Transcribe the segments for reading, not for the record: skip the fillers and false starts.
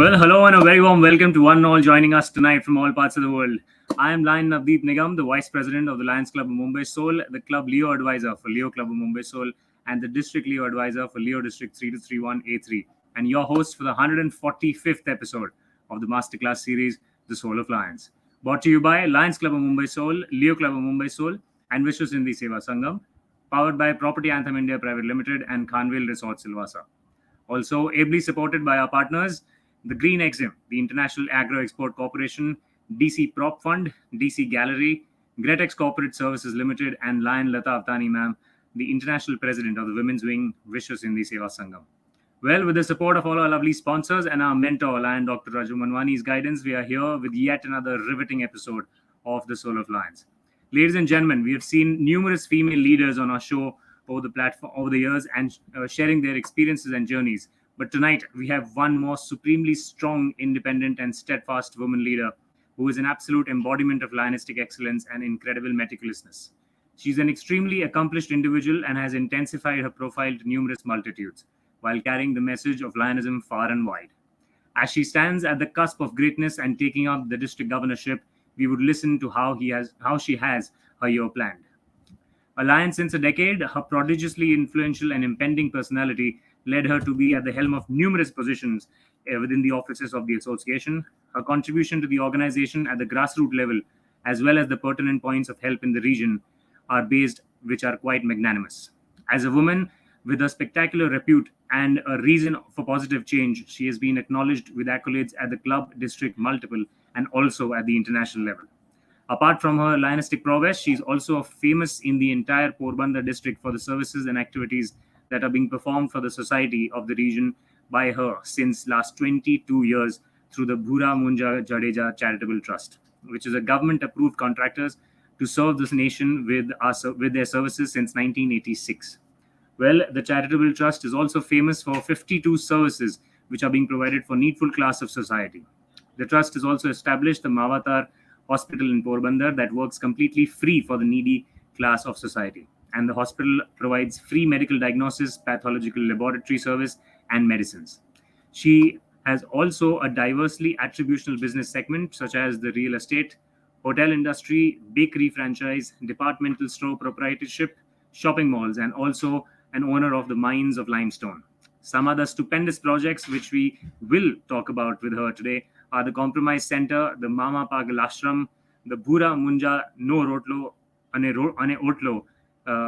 Well, hello and a very warm welcome to one and all joining us tonight from all parts of the world. I am Lion Navdeep Nigam, the Vice President of the Lions Club of Mumbai Soul, the Club Leo Advisor for Leo Club of Mumbai Soul, and the District Leo Advisor for Leo District 3231A3, and your host for the 145th episode of the Masterclass series, The Soul of Lions. Brought to you by Lions Club of Mumbai Soul, Leo Club of Mumbai Soul, and Vishwa Sindhi Seva Sangam, powered by Property Anthem India Private Limited and Khanville Resort Silvassa. Also, ably supported by our partners, the Green Exim, the International Agro Export Corporation, DC Prop Fund, DC Gallery, Gretex Corporate Services Limited, and Lion Lata Avtani Ma'am, the International President of the Women's Wing, Vishwa Sindhi Seva Sangam. Well, with the support of all our lovely sponsors and our mentor, Lion Dr. Raju Manwani's guidance, we are here with yet another riveting episode of The Soul of Lions. Ladies and gentlemen, we have seen numerous female leaders on our show over the platform over the years and sharing their experiences and journeys. But tonight we have one more supremely strong, independent, and steadfast woman leader who is an absolute embodiment of lionistic excellence and incredible meticulousness. She's an extremely accomplished individual and has intensified her profile to numerous multitudes while carrying the message of lionism far and wide. As she stands at the cusp of greatness and taking up the district governorship, we would listen to how she has her year planned. A lion since a decade, her prodigiously influential and impending personality led her to be at the helm of numerous positions within the offices of the association. Her contribution to the organization at the grassroots level, as well as the pertinent points of help in the region, which are quite magnanimous. As a woman with a spectacular repute and a reason for positive change, she has been acknowledged with accolades at the club, district, multiple, and also at the international level. Apart from her lionistic prowess, she is also famous in the entire Porbandar district for the services and activities that are being performed for the society of the region by her since last 22 years through the Bhura Munja Jadeja Charitable Trust, which is a government-approved contractors to serve this nation with their services since 1986. Well, the Charitable Trust is also famous for 52 services which are being provided for needful class of society. The trust has also established the Mavatar Hospital in Porbandar that works completely free for the needy class of society. And the hospital provides free medical diagnosis, pathological laboratory service, and medicines. She has also a diversely attributional business segment such as the real estate, hotel industry, bakery franchise, departmental store proprietorship, shopping malls, and also an owner of the mines of limestone. Some other stupendous projects which we will talk about with her today are the Compromise Center, the Mama Pagal Ashram, the Bhura Munja No Rotlo Ane Otlo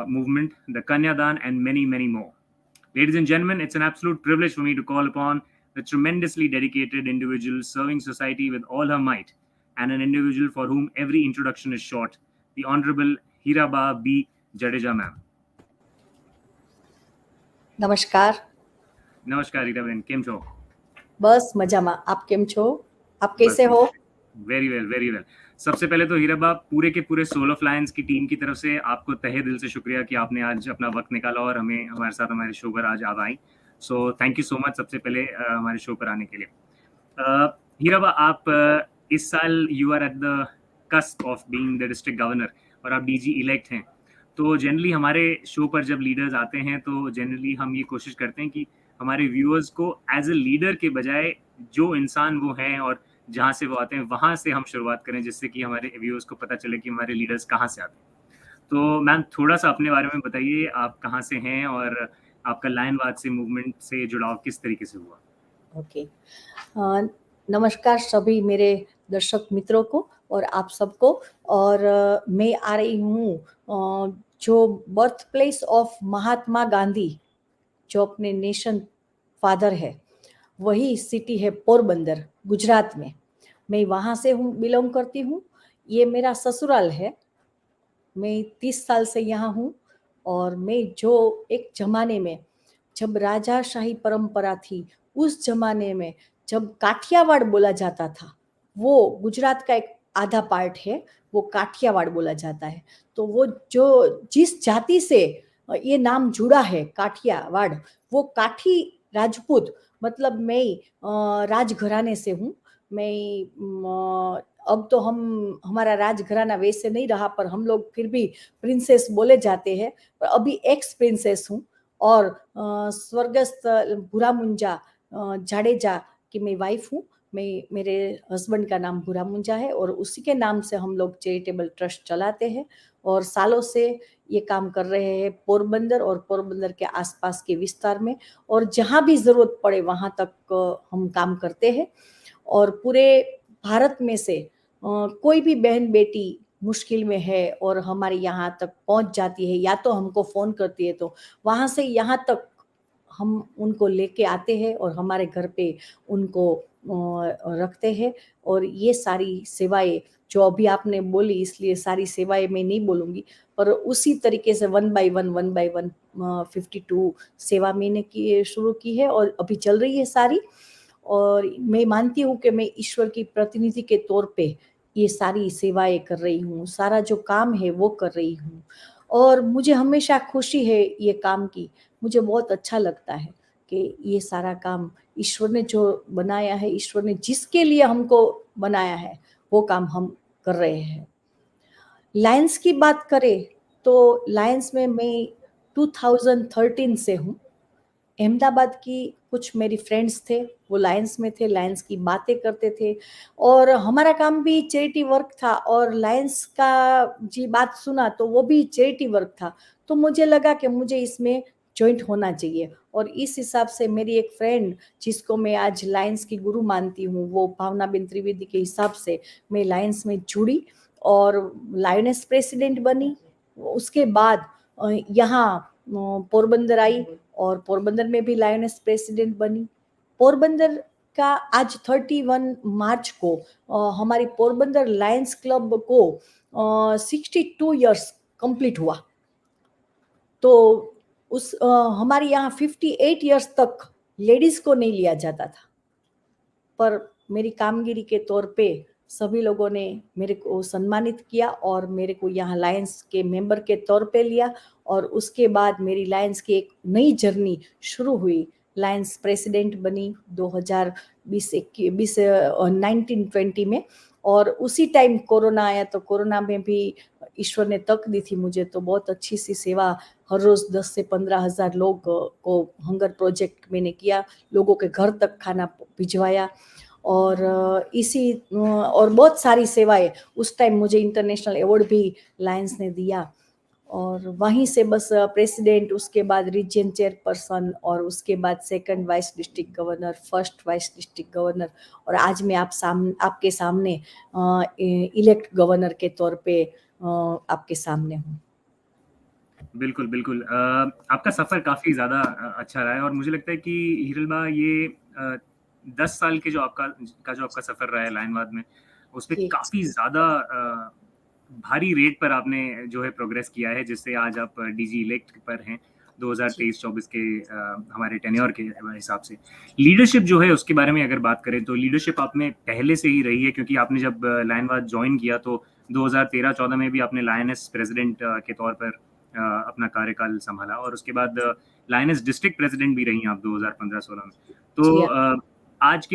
movement, the Kanyadan, and many, many more. Ladies and gentlemen, it's an absolute privilege for me to call upon the tremendously dedicated individual serving society with all her might, and an individual for whom every introduction is short, the Honorable Hiraba B. Jadeja ma'am. નમસ્કાર. નમસ્કાર હીરાબેન, કેમ છો? બસ મજામાં. આપ કેમ છો? આપ कैसे हो? Very well, very well. सबसे पहले तो हीराबा, पूरे के पूरे सोल ऑफ लायंस की टीम की तरफ से आपको तहे दिल से शुक्रिया कि आपने आज अपना वक्त निकाला और हमारे साथ हमारे शो पर आज आप आई. So thank you so much सबसे पहले हमारे शो पर आने के लिए. हीराबा, आप इस साल you are at the cusp of being the district governor और आप डीजी इलेक्ट हैं. तो जनरली हमारे शो पर जब लीडर्स आते हैं तो जनरली हम ये कोशिश करते हैं कि हमारे व्यूअर्स को एज अ लीडर के बजाय जो इंसान वो हैं और जहाँ से वो आते हैं वहाँ से हम शुरुआत करें, जिससे कि हमारे व्यूअर्स को पता चले कि हमारे लीडर्स कहाँ से आते हैं. तो मैम, थोड़ा सा अपने बारे में बताइए, आप कहाँ से हैं और आपका लायनवाद से मूवमेंट से जुड़ाव किस तरीके से हुआ? ओके. नमस्कार सभी मेरे दर्शक मित्रों को और आप सबको. और मैं आ रही हूँ जो birth place of Mahatma Gandhi, जो अपने नेशन फादर है, वही सिटी है पोरबंदर, गुजरात में. मैं वहाँ से बिलोंग करती हूँ. ये मेरा ससुराल है. मैं 30 साल से यहाँ हूँ. और मैं जो एक ज़माने में जब राजाशाही परंपरा थी, उस ज़माने में जब काठियावाड़ बोला जाता था, वो गुजरात का एक आधा पार्ट है, वो काठियावाड़ बोला जाता है. तो वो जो जिस जाति से ये नाम जुड़ा है काठियावाड़, वो काठी राजपूत, मतलब मैं राजघराने से हूँ. मैं अब तो हमारा राजघराना वैसे नहीं रहा, पर हम लोग फिर भी प्रिंसेस बोले जाते हैं. पर अभी एक्स प्रिंसेस हूँ. और स्वर्गस्थ भूरा मुंजा जाडेजा कि मैं वाइफ हूँ, मेरे हस्बैंड का नाम भूरा मुंजा है और उसी के नाम से हम लोग चैरिटेबल ट्रस्ट चलाते हैं और सालों से ये काम कर रहे हैं पोरबंदर और पोरबंदर के आसपास के विस्तार में, और जहाँ भी ज़रूरत पड़े वहाँ तक हम काम करते हैं। और पूरे भारत में से कोई भी बहन बेटी मुश्किल में है और हमारे यहाँ तक पहुँच जाती है या तो हमको फ़ोन करती है, तो वहाँ से यहाँ तक हम उनको लेके आते हैं और हमारे घर पे उनको रखते हैं। और ये सारी सेवाएँ जो अभी आपने बोली, इसलिए सारी सेवाएँ मैं नहीं बोलूँगी, पर उसी तरीके से 1 बाय 1 52 सेवा मैंने शुरू की है और अभी चल रही है सारी। और मैं मानती हूँ कि मैं ईश्वर की प्रतिनिधि के तौर पे ये सारी सेवाएँ कर रही हूँ, सारा जो काम है वो कर रही हूँ और मुझे हमेशा खुशी है ये काम की। मुझे बहुत अच्छा लगता है कि ये सारा काम ईश्वर ने जो बनाया है, ईश्वर ने जिसके लिए हमको बनाया है, वो काम हम कर रहे हैं। लायंस की बात करें तो लायंस में मैं 2013 से हूँ। अहमदाबाद की कुछ मेरी फ्रेंड्स थे, वो लायंस में थे, लायंस की बातें करते थे और हमारा काम भी चैरिटी वर्क था और लायंस का जी बात सुना तो वो भी चैरिटी वर्क था। तो मुझे लगा कि मुझे इसमें जॉइंट होना चाहिए और इस हिसाब से मेरी एक फ्रेंड जिसको मैं आज लायंस की गुरु मानती हूँ, वो भावना बिन त्रिवेदी के हिसाब से मैं लायंस में जुड़ी और लायनेस प्रेसिडेंट बनी। उसके बाद यहाँ पोरबंदर आई और पोरबंदर में भी लायनेस प्रेसिडेंट बनी। पोरबंदर का आज 31 मार्च को हमारी पोरबंदर लायंस क्लब को 62 इयर्स कंप्लीट हुआ। तो हमारे यहाँ 58 इयर्स तक लेडीज को नहीं लिया जाता था, पर मेरी कामगिरी के तौर पे सभी लोगों ने मेरे को सम्मानित किया और मेरे को यहाँ लायंस के मेंबर के तौर पे लिया और उसके बाद मेरी लायंस की एक नई जर्नी शुरू हुई। लायंस प्रेसिडेंट बनी 1920 में और उसी टाइम कोरोना आया, तो कोरोना में भी ईश्वर ने तक दी थी मुझे, तो बहुत अच्छी सी सेवा हर रोज़ 10 से 15 हज़ार लोग को हंगर प्रोजेक्ट मैंने किया, लोगों के घर तक खाना भिजवाया और और बहुत सारी सेवाएं। उस टाइम मुझे इंटरनेशनल अवार्ड भी लायंस ने दिया और वहीं से बस प्रेसिडेंट, उसके बाद रीजन चेयरपर्सन और उसके बाद second vice district governor, first vice district governor और आज मैं आपके सामने इलेक्ट गवर्नर के तौर पे आपके सामने हूँ। बिल्कुल, बिल्कुल। आपका सफ़र काफ़ी ज़्यादा अच्छा रहा है और मुझे लगता है कि हिरलबा ये 10 साल के जो आपका सफ़र रहा है लायनवाद में, उसपे जी। काफ़ी ज़्यादा भारी रेट पर आपने जो है प्रोग्रेस किया है, जिससे आज आप डीजी इलेक्ट पर हैं, 2023-24 के हमारे टेन्योर के हिसाब से। लीडरशिप जो है उसके बारे में अगर बात करें तो लीडरशिप आप में पहले से ही रही है, क्योंकि आपने जब लायनवाद जॉइन किया तो 2013-14 में भी आपने लायनेस प्रेसिडेंट के तौर पर अपना कार्यकाल संभाला और उसके बाद लायनेस डिस्ट्रिक्ट प्रेसिडेंट भी रही आप 2015-16 में। तो जी, आज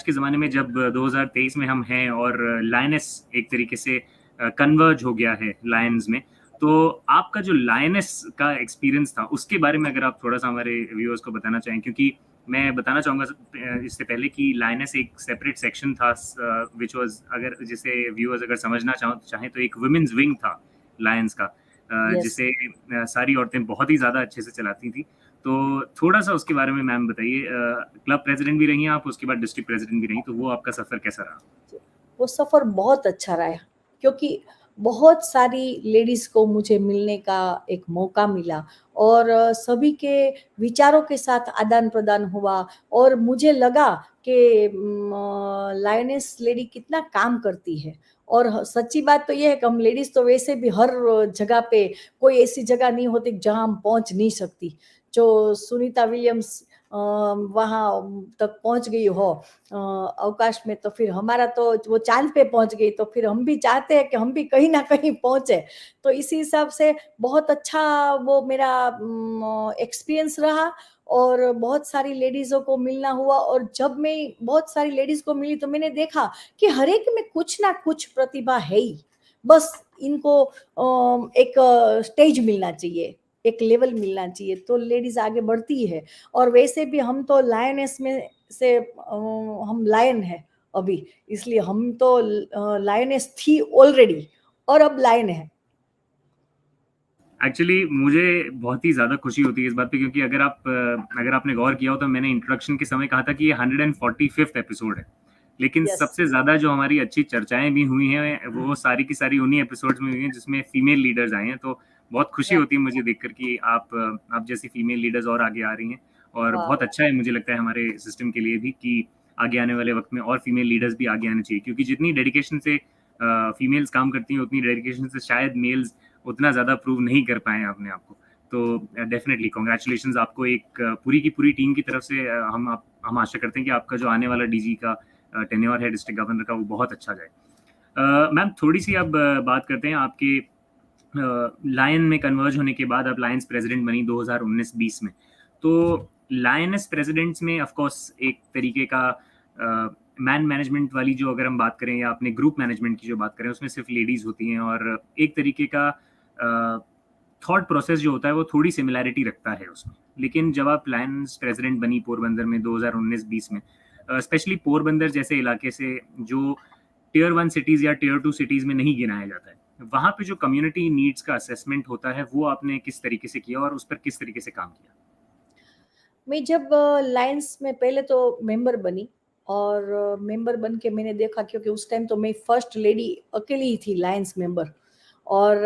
के ज़माने में जब 2023 में हम हैं और लायनेस एक तरीके से कन्वर्ज हो गया है लायंस में, तो आपका जो लायनेस का एक्सपीरियंस था उसके बारे में अगर आप थोड़ा-सा हमारे व्यूअर्स को बताना चाहें, क्योंकि मैं बताना चाहूँगा इससे पहले कि लायनेस एक सेपरेट सेक्शन था व्हिच वाज़, अगर जिसे व्यूअर्स अगर समझना चाहें तो एक वुमेन्स विंग था लायंस का, यस। जिसे सारी औरतें बहुत ही ज़्यादा अच्छे से चलाती थी। तो थोड़ा-सा उसके बारे में मैम बताइए। क्लब प्रेसिडेंट भी रही हैं आप, उसके बाद डिस्ट्रिक्ट प्रेसिडेंट भी रहीं, तो वो आपका सफ़र कैसा रहा? वो सफ़र बहुत अच्छा रहा क्योंकि बहुत सारी लेडीज़ को मुझे मिलने का एक मौका मिला और सभी के विचारों के साथ आदान-प्रदान हुआ और मुझे लगा कि लायनेस लेडी कितना काम करती है और सच्ची बात तो ये है कि हम लेडीज़ तो वैसे भी हर जगह पे, कोई ऐसी जगह नहीं होती जहाँ हम पहुँच नहीं सकती। जो सुनीता विलियम्स वहाँ तक पहुँच गई हो अवकाश में, तो फिर हमारा तो वो चाँद पे पहुँच गई, तो फिर हम भी चाहते हैं कि हम भी कहीं न कहीं पहुँचे। तो इसी हिसाब से बहुत अच्छा वो मेरा एक्सपीरियंस रहा और बहुत सारी लेडीज़ों को मिलना हुआ और जब मैं बहुत सारी लेडीज़ को मिली तो मैंने देखा कि हर एक में कुछ ना कुछ प्रतिभा है ही। बस इनको एक स्टेज मिलना चाहिए, एक लेवल मिलना चाहिए, तो लेडीज़ आगे बढ़ती है। और वैसे भी हम तो लायनेस में से हम लायन है अभी, इसलिए हम तो लायनेस थी ऑलरेडी और अब लायन है। एक्चुअली मुझे बहुत ही ज़्यादा खुशी होती है इस बात पे, क्योंकि अगर आपने गौर किया हो तो मैंने इंट्रोडक्शन के समय कहा था कि ये 145th एपिसोड है, लेकिन यस, सबसे ज़्यादा जो हमारी अच्छी चर्चाएं भी हुई हैं वो सारी की सारी उन्हीं एपिसोड्स में हुई हैं जिसमें फीमेल लीडर्स आए हैं। तो बहुत खुशी राइट, होती है मुझे देखकर कि आप जैसी फीमेल लीडर्स और आगे आ रही हैं, और बहुत वाह! अच्छा है मुझे लगता है हमारे सिस्टम के लिए भी कि आगे आने वाले वक्त में और फीमेल लीडर्स भी आगे आने चाहिए, क्योंकि जितनी डेडिकेशन से फीमेल्स काम करती हैं उतनी डेडिकेशन से शायद मेल्स उतना ज़्यादा प्रूव नहीं कर पाए हैं अपने आप को। तो डेफिनेटली कांग्रेचुलेशंस आपको, एक पूरी की पूरी टीम की तरफ से हम आशा करते हैं कि आपका जो आने वाला डीजी का टेन्योर है डिस्ट्रिक्ट गवर्नर का वो बहुत अच्छा जाए। मैम थोड़ी सी अब बात करते हैं आपके लायन में कन्वर्ज होने के बाद आप लायंस प्रेसिडेंट बनी 2019-20 में। तो लायंस प्रेसिडेंट्स में ऑफ कोर्स एक तरीके का मैन मैनेजमेंट वाली जो अगर हम बात करें या अपने ग्रुप मैनेजमेंट की जो बात करें उसमें सिर्फ लेडीज होती हैं, और एक तरीके का थॉट प्रोसेस जो होता है वो थोड़ी सिमिलैरिटी रखता है उसमें। लेकिन जब आप लायंस प्रेसिडेंट बनी पोरबंदर में 2019-20 में, स्पेशली पोरबंदर जैसे इलाके से जो टियर 1 सिटीज या टियर 2 सिटीज में नहीं गिनाया जाता है, वहाँ पे जो कम्युनिटी नीड्स का असेसमेंट होता है वो आपने किस तरीके से किया और उस पर किस तरीके से काम किया? मैं जब लायंस में पहले तो मेंबर बनी और मेंबर बन के मैंने देखा, क्योंकि उस टाइम तो मैं फर्स्ट लेडी अकेली ही थी लायंस मेंबर, और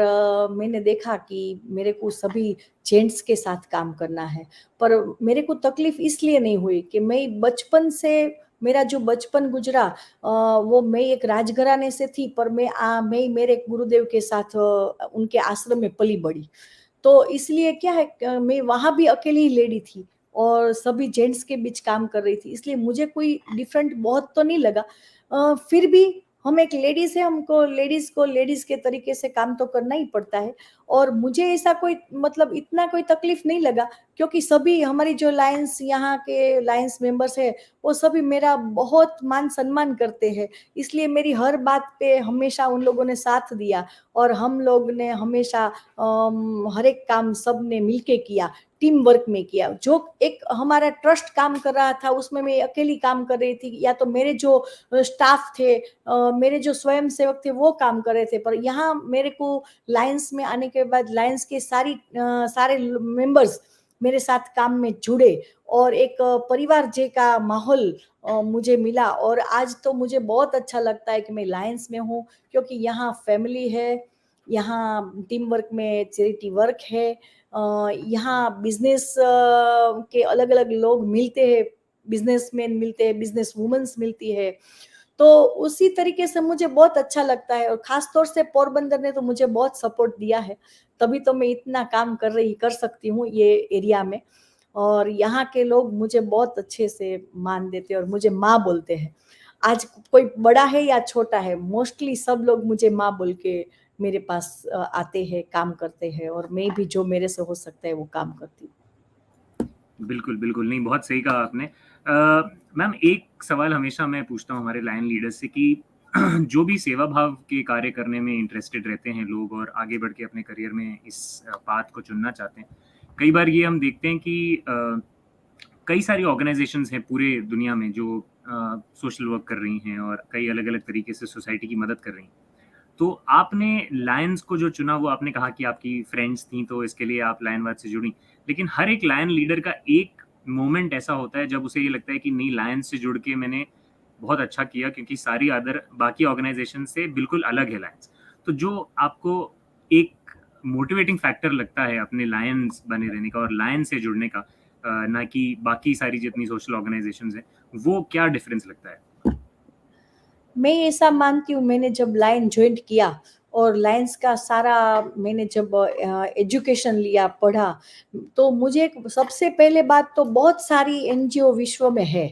मैंने देखा कि मेरे को सभी जेंट्स के साथ काम करना है। पर मेरे को तकलीफ इसलिए नहीं हुई कि मैं बचपन से, मेरा जो बचपन गुजरा वो मैं एक राजघराने से थी, पर मैं मेरे गुरुदेव के साथ उनके आश्रम में पली बड़ी। तो इसलिए क्या है, मैं वहाँ भी अकेली ही लेडी थी और सभी जेंट्स के बीच काम कर रही थी, इसलिए मुझे कोई डिफरेंट बहुत तो नहीं लगा। फिर भी हम एक लेडीज है, हमको लेडीज के तरीके से काम तो करना ही पड़ता है, और मुझे ऐसा कोई मतलब इतना कोई तकलीफ नहीं लगा, क्योंकि सभी हमारी जो लायंस यहाँ के लायंस मेंबर्स है वो सभी मेरा बहुत मान सम्मान करते हैं, इसलिए मेरी हर बात पे हमेशा उन लोगों ने साथ दिया, और हम लोग ने हमेशा हर एक काम सब ने मिलके किया, टीम वर्क में किया। जो एक हमारा ट्रस्ट काम कर रहा था उसमें मैं अकेली काम कर रही थी, या तो मेरे जो स्टाफ थे, मेरे जो स्वयं सेवक थे वो काम कर रहे थे, पर यहाँ मेरे को लायंस में आने के बाद लायंस के सारे मेंबर्स मेरे साथ काम में जुड़े, और एक परिवार जे का माहौल मुझे मिला, और आज तो मुझे बहुत अच्छा लगता है कि मैं लायंस में हूँ, क्योंकि यहाँ फैमिली है, यहाँ टीम वर्क में चैरिटी वर्क है, यहाँ बिजनेस के अलग अलग लोग मिलते हैं, बिजनेसमैन मिलते हैं, बिजनेस वुमेन्स मिलती है, तो उसी तरीके से मुझे बहुत अच्छा लगता है, और खास तौर से पोरबंदर ने तो मुझे बहुत सपोर्ट दिया है, तभी तो मैं इतना काम कर सकती हूँ ये एरिया में, और यहाँ के लोग मुझे बहुत अच्छे से मान देते हैं और मुझे माँ बोलते हैं। आज कोई बड़ा है या छोटा है, मोस्टली सब लोग मुझे माँ बोल के मेरे पास आते हैं, काम करते हैं, और मैं भी जो मेरे से हो सकता है वो काम करती हूँ। बिल्कुल, बिल्कुल। नहीं, बहुत सही कहा आपने। मैम एक सवाल हमेशा मैं पूछता हूँ हमारे लायन लीडर्स से कि जो भी सेवा भाव के कार्य करने में इंटरेस्टेड रहते हैं लोग और आगे बढ़ के अपने करियर में इस पाथ को चुनना चाहते हैं, कई बार ये हम देखते हैं कि कई सारी ऑर्गेनाइजेशंस हैं पूरे दुनिया में जो सोशल वर्क कर रही हैं और कई अलग-अलग तरीके से सोसाइटी की मदद कर रही हैं। तो आपने लायंस को जो चुना, वो आपने कहा कि आपकी फ्रेंड्स थी तो इसके लिए आप लायनवाद से जुड़ी। लेकिन हर एक लायन लीडर का एक मोमेंट ऐसा होता है जब उसे ये लगता है कि नहीं, लायंस से जुड़ के मैंने बहुत अच्छा किया, क्योंकि सारी अदर बाकी ऑर्गेनाइजेशन से बिल्कुल अलग है लायंस। तो जो आपको एक मोटिवेटिंग फैक्टर लगता है अपने लायंस बने रहने का और लायंस से जुड़ने का, ना कि बाकी सारी जितनी सोशल ऑर्गेनाइजेशंस हैं, वो क्या डिफरेंस लगता है? मैं ऐसा मानती हूँ, मैंने जब लाइन ज्वाइन किया और लायंस का सारा मैंने जब एजुकेशन लिया, पढ़ा, तो मुझे सबसे पहले बात तो बहुत सारी एनजीओ विश्व में है,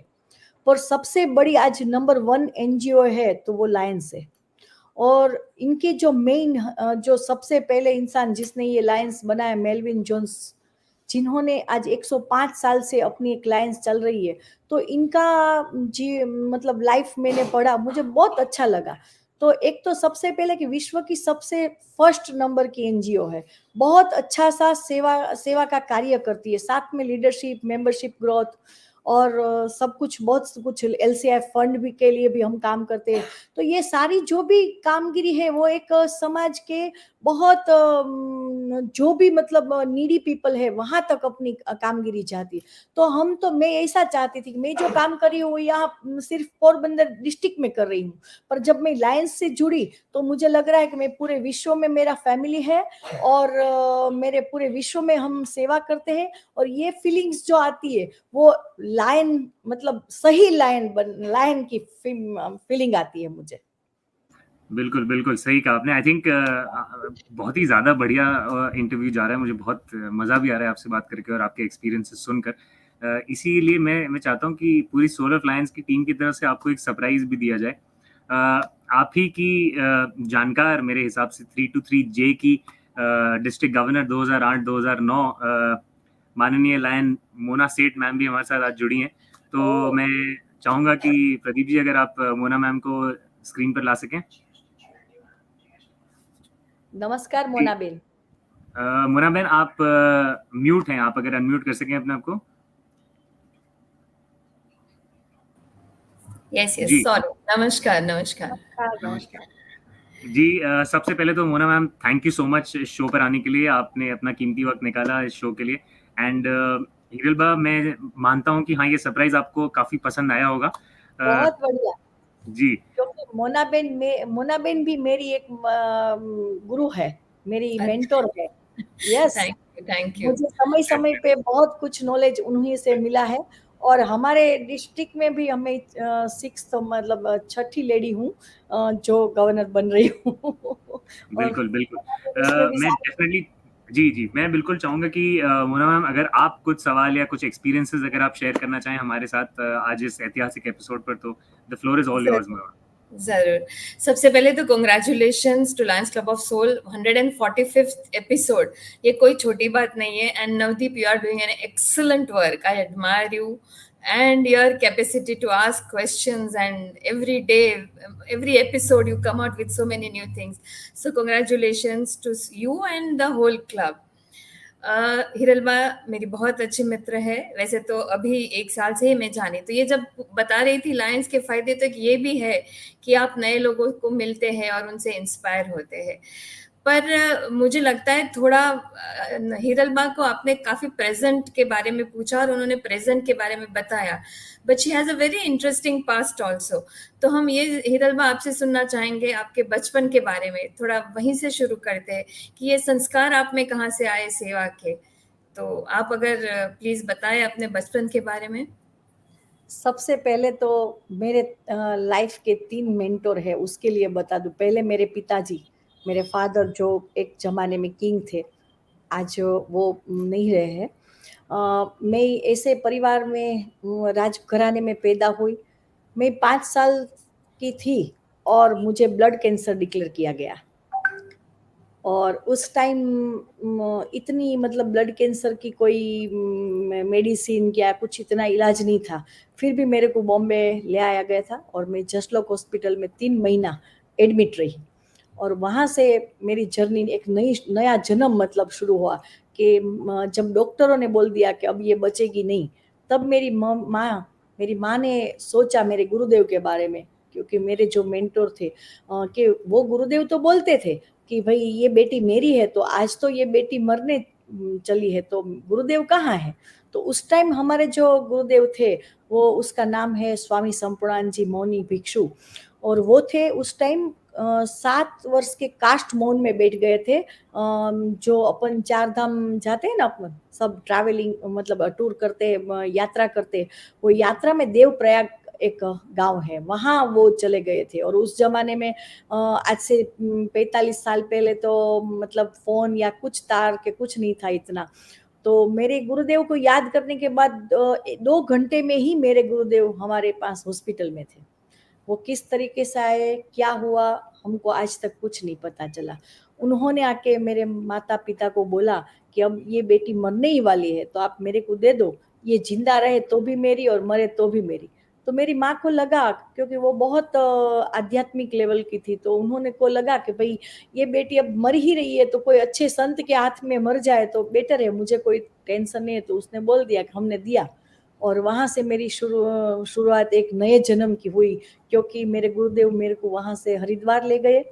पर सबसे बड़ी आज नंबर 1 एनजीओ है तो वो लायंस है। और इनके जो मेन जो सबसे पहले इंसान जिसने ये लायंस बनाया, मेलविन जोन्स, जिन्होंने आज 105 साल से अपनी एक लायंस चल रही है, तो इनका जी मतलब लाइफ मैंने पढ़ा, मुझे बहुत अच्छा लगा। तो एक तो सबसे पहले कि विश्व की सबसे फर्स्ट नंबर की एनजीओ है, बहुत अच्छा सा सेवा सेवा का कार्य करती है, साथ में लीडरशिप, मेंबरशिप ग्रोथ, और सब कुछ बहुत कुछ LCI फंड भी के लिए भी हम काम करते हैं। तो ये सारी जो भी कामगिरी है वो एक समाज के बहुत जो भी मतलब नीडी पीपल है वहां तक अपनी कामगिरी जाती है। तो मैं ऐसा चाहती थी कि मैं जो काम कर रही हूँ यहाँ सिर्फ पोरबंदर डिस्ट्रिक्ट में कर रही हूँ, पर जब मैं लायंस से जुड़ी तो मुझे लग रहा है कि मैं पूरे विश्व में मेरा फैमिली है और मेरे पूरे विश्व में हम सेवा करते हैं। और ये फीलिंग्स जो आती है वो लायन मतलब सही लायन की फीलिंग आती है मुझे। बिल्कुल बिल्कुल सही कहा आपने। आई थिंक बहुत ही ज्यादा बढ़िया इंटरव्यू जा रहा है। मुझे बहुत मजा भी आ रहा है आपसे बात करके और आपके एक्सपीरियंसेस सुनकर। इसीलिए मैं चाहता हूँ कि पूरी सोल ऑफ लायंस की टीम की तरफ से आपको एक सरप्राइज भी दिया जाए। आप ही की जानकार मेरे हिसाब से 323J की डिस्ट्रिक्ट गवर्नर 2008-2009 माननीय लायन मोना सेठ मैम भी हमारे साथ आज जुड़ी हैं। तो मैं चाहूंगा कि प्रदीप जी अगर आप मोना मैम को स्क्रीन पर ला सकें। नमस्कार मोना बेन। मोना बेन आप म्यूट हैं, आप अगर अनम्यूट कर सकें अपने आप को। यस जी सॉरी। नमस्कार नमस्कार नमस्कार। जी सबसे पहले तो Mona ma'am thank you so much इस शो पर आने के लिए। आपने अपना कीमती वक्त निकाला इस शो के लिए। एंड हिरलबा मैं मानता हूँ कि हाँ ये सरप्राइज आपको काफी पसंद आया होगा। बहुत बढ़िया जी क्योंकि मोना बेन भी मेरी एक गुरु है, मेरी मेंटोर है। Yes thank you. मुझे समय समय पे बहुत कुछ नॉलेज उन्हीं से मिला है। और हमारे डिस्ट्रिक्ट में भी हमें 6th मतलब 6ठी लेडी हूँ जो गवर्नर बन रही हूँ। और बिल्कुल बिल्कुल इसमें भी मैं डेफिनेटली जी मैं बिल्कुल चाहूंगा कि मोना मैम अगर आप कुछ सवाल या कुछ एक्सपीरियंसेस अगर आप शेयर करना चाहें हमारे साथ आज इस ऐतिहासिक एपिसोड पर, तो the floor is all yours ma'am. जरूर। सबसे पहले तो congratulations to Lions Club of Soul 145th episode. ये कोई छोटी बात नहीं है। And Navdeep, you are doing an excellent work. I admire you and your capacity to ask questions, and every day, every episode you come out with so many new things. So congratulations to you and the whole club. हिरलबा मेरी बहुत अच्छी मित्र है। वैसे तो अभी 1 साल से ही मैं जानी, तो ये जब बता रही थी लायंस के फायदे, तो ये भी है कि आप नए लोगों को मिलते हैं और उनसे इंस्पायर होते हैं। पर मुझे लगता है थोड़ा हिरलबा को आपने काफी प्रेजेंट के बारे में पूछा और उन्होंने प्रेजेंट के बारे में बताया, but she has a very interesting past also. तो हम ये हिरलबा आपसे सुनना चाहेंगे आपके बचपन के बारे में। थोड़ा वहीं से शुरू करते हैं कि ये संस्कार आप में कहाँ से आए सेवा के। तो आप अगर प्लीज बताएं अपने बचपन के बारे में। सबसे पहले तो मेरे लाइफ के 3 मेंटोर है, उसके लिए बता दूं। पहले मेरे पिताजी, मेरे फादर जो एक जमाने में किंग थे, आज वो नहीं रहे हैं। मैं ऐसे परिवार में राजघराने में पैदा हुई। मैं 5 साल की थी और मुझे ब्लड कैंसर डिक्लेयर किया गया। और उस टाइम इतनी मतलब ब्लड कैंसर की कोई मेडिसिन या कुछ इतना इलाज नहीं था। फिर भी मेरे को बॉम्बे ले आया गया था और मैं जसलोक हॉस्पिटल में 3 महीना एडमिट रही। और वहाँ से मेरी जर्नी एक नया जन्म मतलब शुरू हुआ कि जब डॉक्टरों ने बोल दिया कि अब ये बचेगी नहीं, तब मेरी माँ ने सोचा मेरे गुरुदेव के बारे में, क्योंकि मेरे जो मेंटोर थे कि वो गुरुदेव तो बोलते थे कि भाई ये बेटी मेरी है, तो आज तो ये बेटी मरने चली है, तो गुरुदेव कहाँ है। तो उस टाइम हमारे जो गुरुदेव थे वो उसका नाम है स्वामी संपूर्णानंद जी मौनी भिक्षु। और वो थे उस टाइम 7 वर्ष के काष्ठ मौन में बैठ गए थे। जो अपन 4 धाम जाते हैं ना, अपन सब ट्रैवलिंग मतलब टूर करते हैं, यात्रा करते हैं, वो यात्रा में देवप्रयाग एक गांव है, वहाँ वो चले गए थे। और उस जमाने में आज से 45 साल पहले तो मतलब फोन या कुछ तार के कुछ नहीं था इतना। तो मेरे गुरुदेव को याद करने के बाद 2 घंटे में ही मेरे गुरुदेव हमारे पास हॉस्पिटल में थे। वो किस तरीके से आए, क्या हुआ, हमको आज तक कुछ नहीं पता चला। उन्होंने आके मेरे माता पिता को बोला कि अब ये बेटी मरने ही वाली है, तो आप मेरे को दे दो, ये जिंदा रहे तो भी मेरी और मरे तो भी मेरी। तो मेरी माँ को लगा, क्योंकि वो बहुत आध्यात्मिक लेवल की थी, तो उन्होंने को लगा कि भाई ये बेटी अब मर ही रही है तो कोई अच्छे संत के हाथ में मर जाए तो बेटर है, मुझे कोई टेंशन नहीं है। तो उसने बोल दिया कि हमने दिया। और वहाँ से मेरी शुरुआत एक नए जन्म की हुई, क्योंकि मेरे गुरुदेव मेरे को वहाँ से हरिद्वार ले गए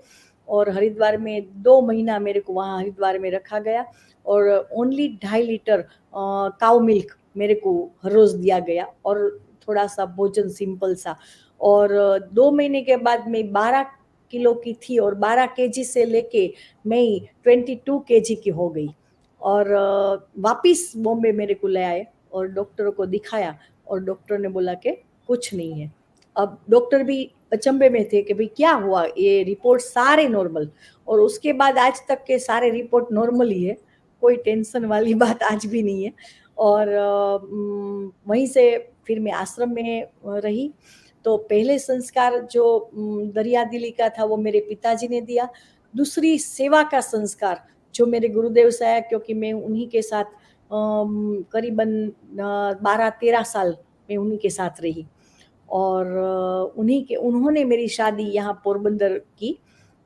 और हरिद्वार में 2 महीना मेरे को वहाँ हरिद्वार में रखा गया और ओनली 2.5 लीटर काऊ मिल्क मेरे को हर रोज दिया गया और थोड़ा सा भोजन सिंपल सा। और 2 महीने के बाद मैं 12 किलो की थी और 12 केजी से लेके मैं 22 केजी की हो गई और वापिस बॉम्बे मेरे को ले आए और डॉक्टरों को दिखाया और डॉक्टर ने बोला कि कुछ नहीं है। अब डॉक्टर भी अचंभे में थे कि भाई क्या हुआ, ये रिपोर्ट सारे नॉर्मल, और उसके बाद आज तक के सारे रिपोर्ट नॉर्मल ही है, कोई टेंशन वाली बात आज भी नहीं है। और वहीं से फिर मैं आश्रम में रही। तो पहले संस्कार जो दरिया दिली का था वो मेरे पिताजी ने दिया। दूसरी सेवा का संस्कार जो मेरे गुरुदेव से आया, क्योंकि मैं उन्हीं के साथ करीबन 12-13 साल मैं उन्हीं के साथ रही और उन्होंने मेरी शादी यहाँ पोरबंदर की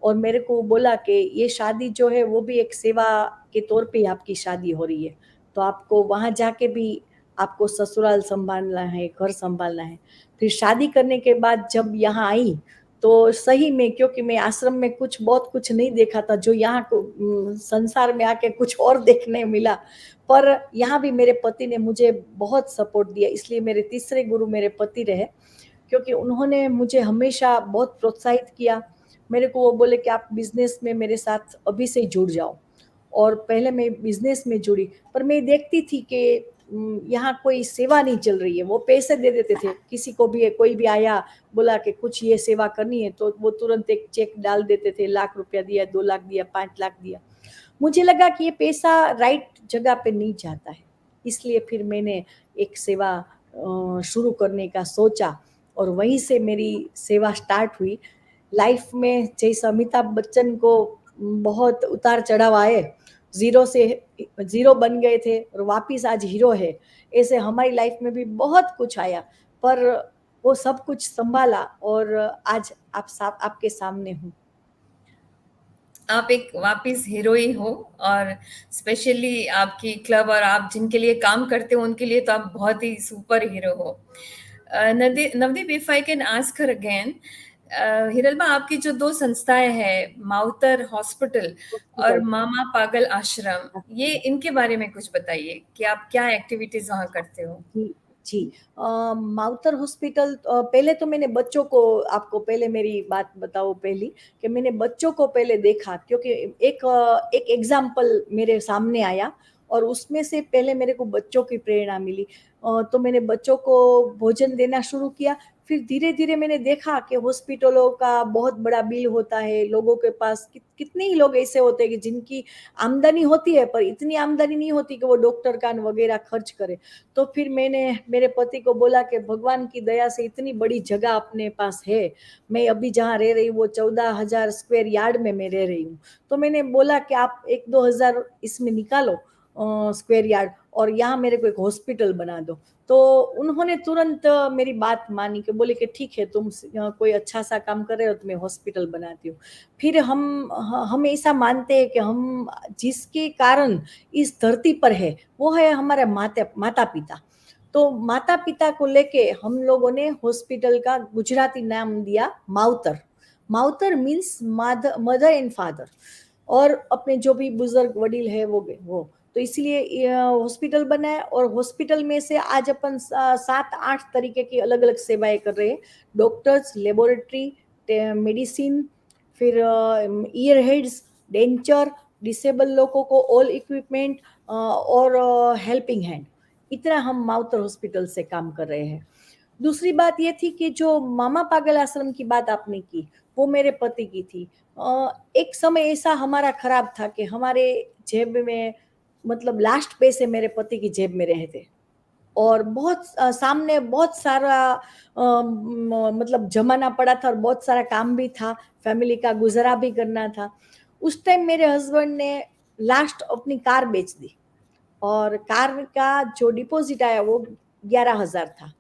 और मेरे को बोला कि ये शादी जो है वो भी एक सेवा के तौर पे आपकी शादी हो रही है, तो आपको वहाँ जाके भी आपको ससुराल संभालना है, घर संभालना है। फिर शादी करने के बाद जब यहाँ आई तो सही में, क्योंकि मैं आश्रम में बहुत कुछ नहीं देखा था, जो यहाँ को संसार में आके कुछ और देखने मिला, पर यहाँ भी मेरे पति ने मुझे बहुत सपोर्ट दिया, इसलिए मेरे तीसरे गुरु मेरे पति रहे, क्योंकि उन्होंने मुझे हमेशा बहुत प्रोत्साहित किया। मेरे को वो बोले कि आप बिजनेस में मेरे साथ अभी से जुड़ जाओ, और पहले मैं बिजनेस में जुड़ी, पर मैं देखती थी कि यहाँ कोई सेवा नहीं चल रही है। वो पैसे दे देते थे, किसी को भी, कोई भी आया बोला कि कुछ ये सेवा करनी है तो वो तुरंत एक चेक डाल देते थे, 1,00,000 रुपया दिया, 2 लाख दिया, 5 लाख दिया। मुझे लगा कि ये पैसा राइट जगह पे नहीं जाता है, इसलिए फिर मैंने एक सेवा शुरू करने का सोचा और वहीं से मेरी सेवा स्टार्ट हुई। लाइफ में जैसे अमिताभ बच्चन को बहुत उतार चढ़ाव आए, जीरो से जीरो बन गए थे और वापिस आज हीरो है, ऐसे हमारी लाइफ में भी बहुत कुछ आया, पर वो सब कुछ संभाला और आज आपके सामने हूँ। आप एक वापिस हीरो ही हो और स्पेशली आपकी क्लब और आप जिनके लिए काम करते हो उनके लिए तो आप बहुत ही सुपर हीरो हो। Navdeep, if I can ask her again, Hiralba, आपकी जो 2 संस्थाएं हैं, माउतर हॉस्पिटल और मामा पागल आश्रम, ये इनके बारे में कुछ बताइए कि आप क्या एक्टिविटीज वहाँ करते हो? जी, माउतर हॉस्पिटल, पहले तो मैंने बच्चों को, आपको पहले मेरी बात बताओ पहली, कि मैंने बच्चों को पहले देखा, क्योंकि एक एग्जाम्पल मेरे सामने आया और उसमें से पहले मेरे को बच्चों की प्रेरणा मिली। तो मैंने बच्चों को भोजन देना शुरू किया। फिर धीरे धीरे मैंने देखा कि हॉस्पिटलों का बहुत बड़ा बिल होता है, लोगों के पास कितने ही लोग ऐसे होते हैं कि जिनकी आमदनी होती है पर इतनी आमदनी नहीं होती कि वो डॉक्टर का वगैरह खर्च करे। तो फिर मैंने मेरे पति को बोला कि भगवान की दया से इतनी बड़ी जगह अपने पास है, मैं अभी जहाँ रह रही हूँ वो 14,000 स्क्वायर यार्ड में मैं रह रही हूँ, तो मैंने बोला कि आप 1-2 हज़ार इसमें निकालो स्क्वायर यार्ड और यहाँ मेरे को एक हॉस्पिटल बना दो। तो उन्होंने तुरंत मेरी बात मानी, कि बोले कि ठीक है, तुम कोई अच्छा सा काम कर रहे हो तो मैं हॉस्पिटल बनाती हूँ। फिर हम ऐसा मानते हैं कि हम जिसके कारण इस धरती पर है वो है हमारे माता पिता। तो माता पिता को लेके हम लोगों ने हॉस्पिटल का गुजराती नाम दिया माउतर। माउतर मीन्स मदर एंड फादर, और अपने जो भी बुजुर्ग वडील है वो तो इसलिए हॉस्पिटल बना है। और हॉस्पिटल में से आज अपन 7-8 तरीके की अलग अलग सेवाएं कर रहे हैं। डॉक्टर्स, लेबोरेटरी, मेडिसिन, फिर ईयर हेड्स, डेंचर, डिसेबल लोगों को ऑल इक्विपमेंट और हेल्पिंग हैंड, इतना हम माउतर हॉस्पिटल से काम कर रहे हैं। दूसरी बात ये थी कि जो मामा पागल आश्रम की बात आपने की वो मेरे पति की थी। एक समय ऐसा हमारा खराब था कि हमारे जेब में, मतलब लास्ट पैसे मेरे पति की जेब में रहे थे और बहुत सामने बहुत सारा मतलब जमाना पड़ा था और बहुत सारा काम भी था, फैमिली का गुजारा भी करना था। उस टाइम मेरे हस्बैंड ने लास्ट अपनी कार बेच दी और कार का जो डिपॉजिट आया वो 11,000 था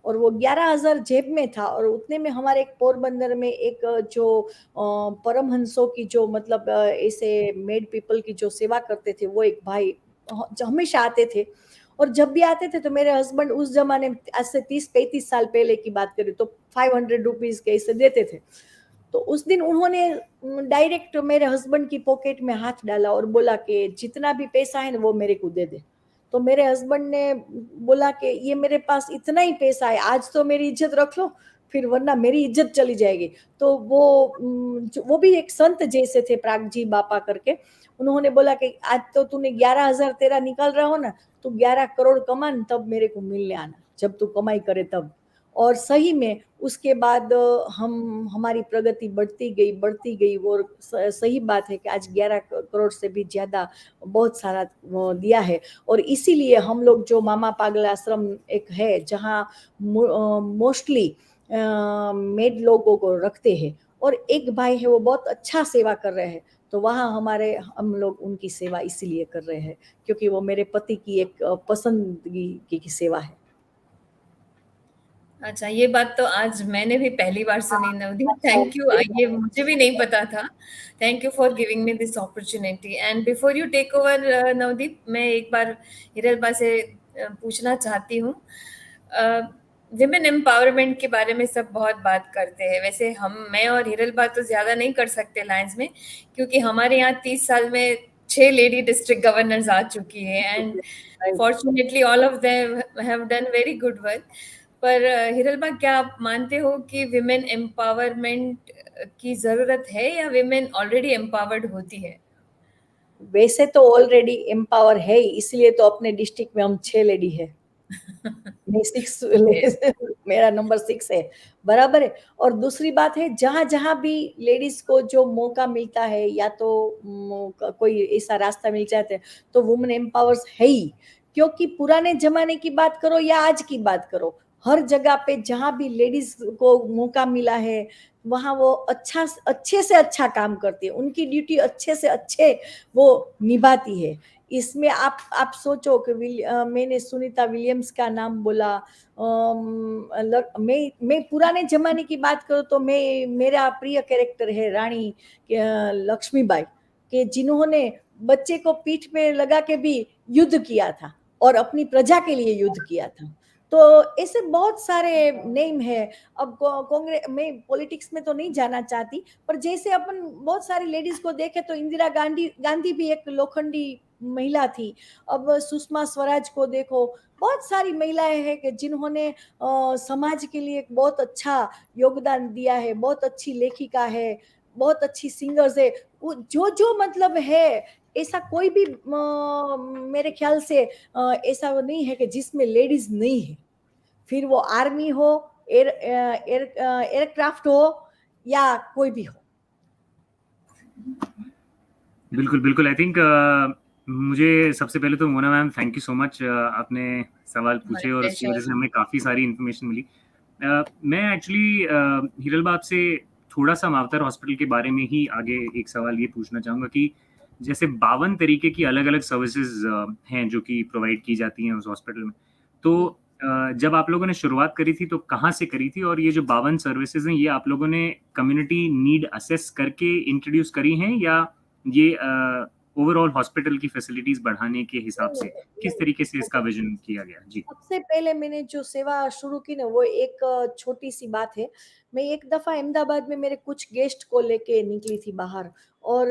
और वो 11,000 जेब में था। और उतने में हमारे एक पोरबंदर में एक जो परमहंसों की जो मतलब ऐसे मेड पीपल की जो सेवा करते थे वो एक भाई जो हमेशा आते थे और जब भी आते थे तो मेरे हस्बैंड उस जमाने में, आज से 30-35 साल पहले की बात करें तो 500 रुपीज के ऐसे देते थे। तो उस दिन उन्होंने डायरेक्ट मेरे हस्बैंड की पॉकेट में हाथ डाला और बोला कि जितना भी पैसा है ना वो मेरे को दे दे। तो मेरे हस्बैंड ने बोला कि ये मेरे पास इतना ही पैसा है, आज तो मेरी इज्जत रख लो, फिर वरना मेरी इज्जत चली जाएगी। तो वो भी एक संत जैसे थे, प्रागजी बापा करके। उन्होंने बोला कि आज तो तूने 11,000 तेरा निकाल रहा हो ना, तू 11 करोड़ कमा तब मेरे को मिलने आना, जब तू कमाई करे तब। और सही में उसके बाद हमारी प्रगति बढ़ती गई। और सही बात है कि आज 11 करोड़ से भी ज्यादा बहुत सारा दिया है। और इसीलिए हम लोग जो मामा पागल आश्रम एक है जहाँ मोस्टली मेड लोगों को रखते हैं, और एक भाई है वो बहुत अच्छा सेवा कर रहे हैं, तो वहाँ हम लोग उनकी सेवा इसीलिए कर रहे हैं क्योंकि वो मेरे पति की एक पसंदगी की सेवा है। अच्छा, ये बात तो आज मैंने भी पहली बार सुनी नवदीप। थैंक यू, ये मुझे भी नहीं पता था। Thank you for giving me this opportunity. And before you take over Navdeep, मैं एक बार हिरलबा से पूछना चाहती हूँ। विमेन एम्पावरमेंट के बारे में सब बहुत बात करते हैं। वैसे मैं और हिरलबा तो ज्यादा नहीं कर सकते लायंस में, क्योंकि हमारे यहाँ 30 साल में 6 लेडी डिस्ट्रिक्ट गवर्नर्स आ चुकी है, and fortunately all of them have done very good work. पर हिरलबा, क्या आप मानते हो कि विमेन एम्पावरमेंट की जरूरत है, या विमेन ऑलरेडी एम्पावर्ड होती है? वैसे तो ऑलरेडी एम्पावर है, इसलिए तो अपने डिस्ट्रिक्ट में हम 6 लेडी है। मैं 6 मेरा नंबर 6 है, बराबर है। और दूसरी बात है, जहां जहां भी लेडीज को जो मौका मिलता है या तो कोई ऐसा रास्ता मिल जाता है तो वुमेन एम्पावर्स है ही। क्योंकि पुराने जमाने की बात करो या आज की बात करो, हर जगह पे जहां भी लेडीज को मौका मिला है वहां वो अच्छे से अच्छा काम करती है, उनकी ड्यूटी अच्छे से अच्छे वो निभाती है। इसमें आप सोचो कि मैंने सुनीता विलियम्स का नाम बोला। मैं पुराने जमाने की बात करूँ तो मेरा प्रिय कैरेक्टर है रानी लक्ष्मीबाई, के जिन्होंने बच्चे को पीठ पे लगा के भी युद्ध किया था और अपनी प्रजा के लिए युद्ध किया था। तो ऐसे बहुत सारे नेम है। अब कांग्रेस में पॉलिटिक्स में तो नहीं जाना चाहती, पर जैसे अपन बहुत सारी लेडीज को देखे तो इंदिरा गांधी भी एक लोखंडी महिला थी। अब सुषमा स्वराज को देखो, बहुत सारी महिलाएं हैं कि जिन्होंने समाज के लिए एक बहुत अच्छा योगदान दिया है, बहुत अच्छी लेखिका है, बहुत अच्छी सिंगर्स है। जो जो मतलब है, ऐसा कोई भी मेरे ख्याल से ऐसा नहीं है कि जिसमें लेडीज नहीं है, फिर वो आर्मी हो, एयरक्राफ्ट हो या कोई भी हो। बिल्कुल बिल्कुल। आई थिंक मुझे सबसे पहले तो Mona ma'am, thank you so much, आपने सवाल पूछे और उसकी वजह से हमें काफ़ी सारी इन्फॉर्मेशन मिली। मैं एक्चुअली हिरलबा से थोड़ा सा मावतर हॉस्पिटल के बारे में ही आगे एक सवाल ये पूछना चाहूँगा कि जैसे 52 तरीके की अलग अलग सर्विसेज हैं जो कि प्रोवाइड की जाती हैं उस हॉस्पिटल में। तो जब आप लोगों ने शुरुआत करी थी तो कहाँ से करी थी, और ये जो 52 सर्विसेज हैं ये आप लोगों ने कम्युनिटी नीड असेस करके इंट्रोड्यूस करी हैं, या ये ओवरऑल हॉस्पिटल की फैसिलिटीज बढ़ाने के हिसाब से किस तरीके से इसका विजन किया गया? जी। सबसे पहले मैंने जो सेवा शुरू की ना, वो एक छोटी सी बात है। मैं एक दफा अहमदाबाद में मेरे कुछ गेस्ट को लेके निकली थी बाहर, और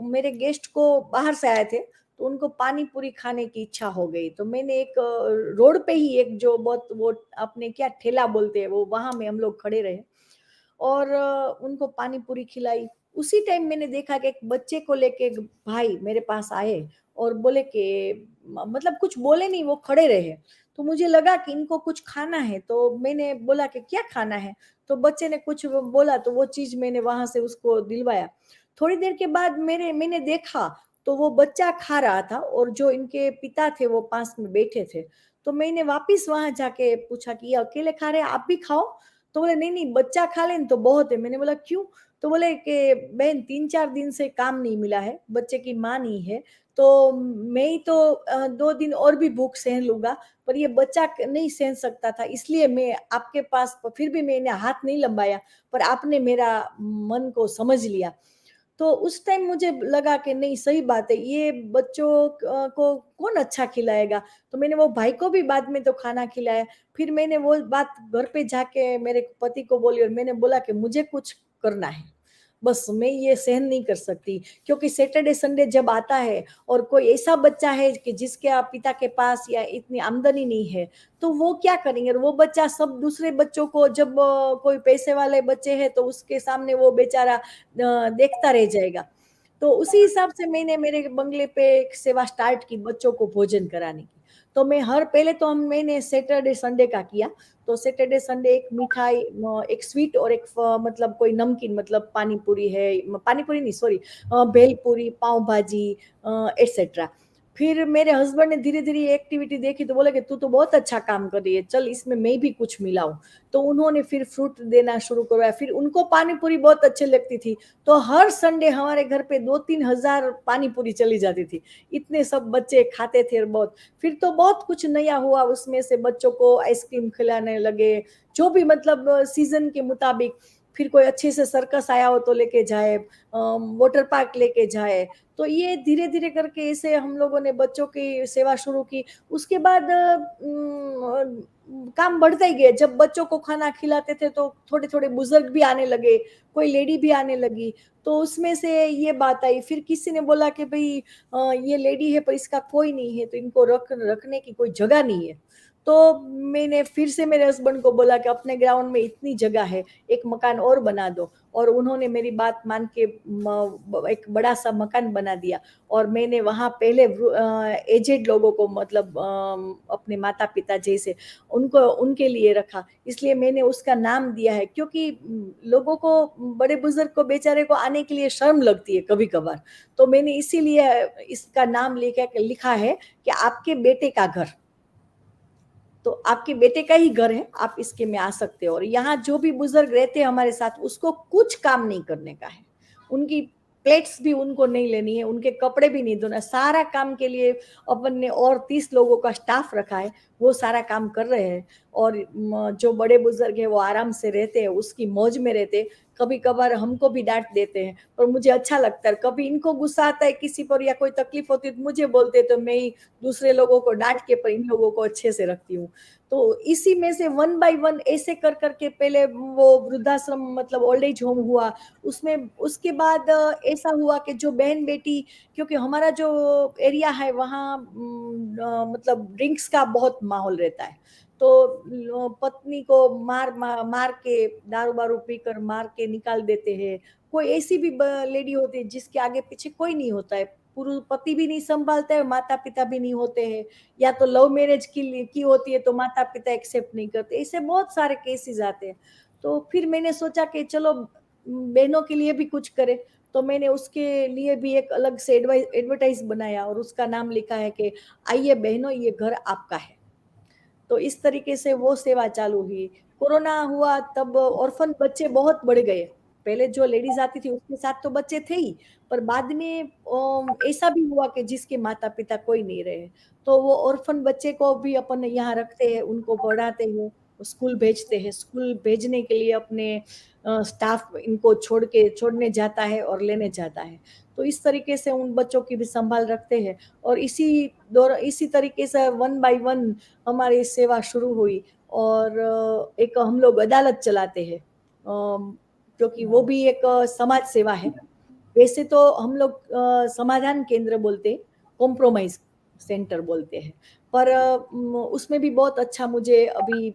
मेरे गेस्ट को बाहर से आए थे तो उनको पानी पूरी खाने की इच्छा हो गई। तो मैंने एक रोड पे ही एक जो बहुत वो अपने क्या ठेला बोलते हैं वो, वहां में हम लोग खड़े रहे और उनको पानी पूरी खिलाई। उसी टाइम मैंने देखा कि एक बच्चे को लेके एक भाई मेरे पास आए और बोले कि मतलब कुछ बोले नहीं, वो खड़े रहे। तो मुझे लगा कि इनको कुछ खाना है, तो मैंने बोला कि क्या खाना है। तो बच्चे ने कुछ बोला तो वो चीज मैंने वहां से उसको दिलवाया। थोड़ी देर के बाद मैंने देखा तो वो बच्चा खा रहा था और जो इनके पिता थे वो पास में बैठे थे। तो मैंने वापिस वहां जाके पूछा कि ये अकेले खा रहे हैं, आप भी खाओ। तो बोले नहीं नहीं, बच्चा खा लें तो बहुत है। मैंने बोला क्यों? तो बोले कि बहन 3-4 दिन से काम नहीं मिला है, बच्चे की माँ नहीं है, तो मैं ही तो 2 दिन और भी भूख सहन लूंगा, पर ये बच्चा नहीं सहन सकता था, इसलिए मैं आपके पास, फिर भी मैंने हाथ नहीं लंबाया, पर आपने मेरा मन को समझ लिया। तो उस टाइम मुझे लगा कि नहीं, सही बात है, ये बच्चों को कौन अच्छा खिलाएगा। तो मैंने वो भाई को भी बाद में तो खाना खिलाया। फिर मैंने वो बात घर पे जाके मेरे पति को बोली और मैंने बोला कि मुझे कुछ करना है, बस मैं ये सहन नहीं कर सकती। क्योंकि सैटरडे संडे जब आता है और कोई ऐसा बच्चा है कि जिसके पिता के पास या इतनी आमदनी नहीं है, तो वो क्या करेंगे। और वो बच्चा सब दूसरे बच्चों को, जब कोई पैसे वाले बच्चे हैं तो उसके सामने वो बेचारा देखता रह जाएगा। तो उसी हिसाब से मैंने मेरे बंगले पे एक सेवा स्टार्ट की, बच्चों को भोजन कराने की। तो मैं पहले तो मैंने सैटरडे संडे का किया। तो सैटरडे संडे एक मिठाई, एक स्वीट और एक मतलब कोई नमकीन, मतलब पानी पूरी है, पानी पूरी नहीं, सॉरी, भेल पूरी, पाव भाजी, एटसेट्रा। फिर मेरे हस्बैंड ने धीरे धीरे ये एक्टिविटी देखी तो बोले कि तू तो बहुत अच्छा काम कर रही है, चल इसमें मैं भी कुछ मिलाऊं। तो उन्होंने फिर फ्रूट देना शुरू करवाया। फिर उनको पानी पूरी बहुत अच्छी लगती थी, तो हर संडे हमारे घर पे 2-3 हजार पानी पूरी चली जाती थी। इतने सब बच्चे खाते थे। और बहुत, फिर तो बहुत कुछ नया हुआ उसमें से, बच्चों को आइसक्रीम खिलाने लगे, जो भी मतलब सीजन के मुताबिक। फिर कोई अच्छे से सर्कस आया हो तो लेके जाए, वाटर पार्क लेके जाए। तो ये धीरे धीरे करके ऐसे हम लोगों ने बच्चों की सेवा शुरू की। उसके बाद काम बढ़ता ही गया। जब बच्चों को खाना खिलाते थे तो थोड़े थोड़े बुजुर्ग भी आने लगे, कोई लेडी भी आने लगी। तो उसमें से ये बात आई, फिर किसी ने बोला कि भाई ये लेडी है पर इसका कोई नहीं है, तो इनको रखने की कोई जगह नहीं है। तो मैंने फिर से मेरे हस्बैंड को बोला कि अपने ग्राउंड में इतनी जगह है, एक मकान और बना दो। और उन्होंने मेरी बात मान के एक बड़ा सा मकान बना दिया। और मैंने वहाँ पहले एजेड लोगों को, मतलब अपने माता पिता जैसे, उनको उनके लिए रखा। इसलिए मैंने उसका नाम दिया है, क्योंकि लोगों को, बड़े बुजुर्ग को बेचारे को आने के लिए शर्म लगती है कभी कभार। तो मैंने इसीलिए इसका नाम लिखा है कि आपके बेटे का घर। तो आपके बेटे का ही घर है, आप इसके में आ सकते हो। और यहाँ जो भी बुजुर्ग रहते हैं हमारे साथ, उसको कुछ काम नहीं करने का है। उनकी प्लेट्स भी उनको नहीं लेनी है, उनके कपड़े भी नहीं धोना। सारा काम के लिए अपन ने और 30 लोगों का स्टाफ रखा है, वो सारा काम कर रहे हैं। और जो बड़े बुजुर्ग है वो आराम से रहते हैं, उसकी मौज में रहते हैं। कभी कभार हमको भी डांट देते हैं, पर मुझे अच्छा लगता है। कभी इनको गुस्सा आता है किसी पर या कोई तकलीफ होती है तो मुझे बोलते हैं, तो मैं ही दूसरे लोगों को डांट के पर इन लोगों को अच्छे से रखती हूँ। तो इसी में से 1 बाय 1 ऐसे कर करके पहले वो वृद्धाश्रम, मतलब ओल्ड एज होम हुआ। उसमें उसके बाद ऐसा हुआ कि जो बहन बेटी, क्योंकि हमारा जो एरिया है वहाँ मतलब ड्रिंक्स का बहुत माहौल रहता है। तो पत्नी को मार के, दारू बारू पीकर मार के निकाल देते हैं। कोई ऐसी भी लेडी होती है जिसके आगे पीछे कोई नहीं होता है, पुरुष पति भी नहीं संभालता है, माता पिता भी नहीं होते हैं। या तो लव मैरिज की होती है तो माता पिता एक्सेप्ट नहीं करते। ऐसे बहुत सारे केसेस आते हैं। तो फिर मैंने सोचा कि चलो बहनों के लिए भी कुछ करें। तो मैंने उसके लिए भी एक अलग से एडवर्टाइज बनाया और उसका नाम लिखा है कि आइए बहनों, ये घर आपका है। तो इस तरीके से वो सेवा चालू हुई। कोरोना हुआ तब ऑर्फन बच्चे बहुत बढ़ गए। पहले जो लेडीज आती थी उसके साथ तो बच्चे थे ही, पर बाद में ऐसा भी हुआ कि जिसके माता पिता कोई नहीं रहे, तो वो ऑर्फन बच्चे को भी अपन यहाँ रखते हैं, उनको पढ़ाते हैं, स्कूल भेजते हैं। स्कूल भेजने के लिए अपने स्टाफ इनको छोड़ने जाता है और लेने जाता है। तो इस तरीके से उन बच्चों की भी संभाल रखते हैं। और इसी तरीके से 1 बाय 1 हमारी सेवा शुरू हुई। और एक हम लोग अदालत चलाते हैं, क्योंकि वो भी एक समाज सेवा है। वैसे तो हम लोग समाधान केंद्र बोलते हैं, कॉम्प्रोमाइज सेंटर बोलते हैं। पर उसमें भी बहुत अच्छा मुझे अभी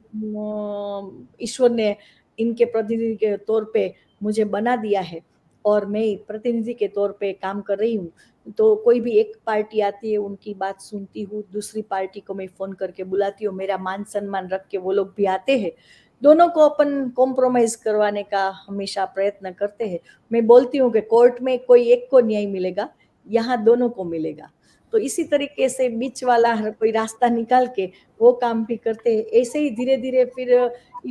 ईश्वर ने इनके प्रतिनिधि के तौर पे मुझे बना दिया है। और मैं प्रतिनिधि के तौर पे काम कर रही हूँ। तो कोई भी एक पार्टी आती है, उनकी बात सुनती हूँ, दूसरी पार्टी को मैं फोन करके बुलाती हूँ, मेरा मान सम्मान रख के वो लोग भी आते हैं। दोनों को अपन कॉम्प्रोमाइज करवाने का हमेशा प्रयत्न करते हैं। मैं बोलती हूँ कि कोर्ट में कोई एक को न्याय मिलेगा, यहाँ दोनों को मिलेगा। तो इसी तरीके से बीच वाला हर कोई रास्ता निकाल के वो काम भी करते हैं। ऐसे ही धीरे धीरे फिर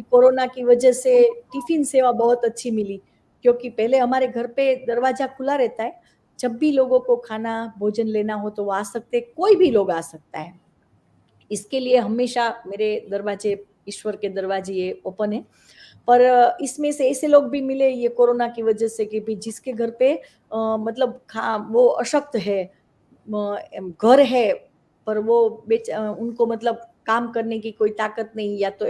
कोरोना की वजह से टिफिन सेवा बहुत अच्छी मिली, क्योंकि पहले हमारे घर पे दरवाजा खुला रहता है। जब भी लोगों को खाना भोजन लेना हो तो वो आ सकते, कोई भी लोग आ सकता है। इसके लिए हमेशा मेरे दरवाजे, ईश्वर के दरवाजे ये ओपन है। पर इसमें से ऐसे लोग भी मिले ये कोरोना की वजह से कि भी जिसके घर पे मतलब वो अशक्त है, घर है, पर वो उनको मतलब काम करने की कोई ताकत नहीं, या तो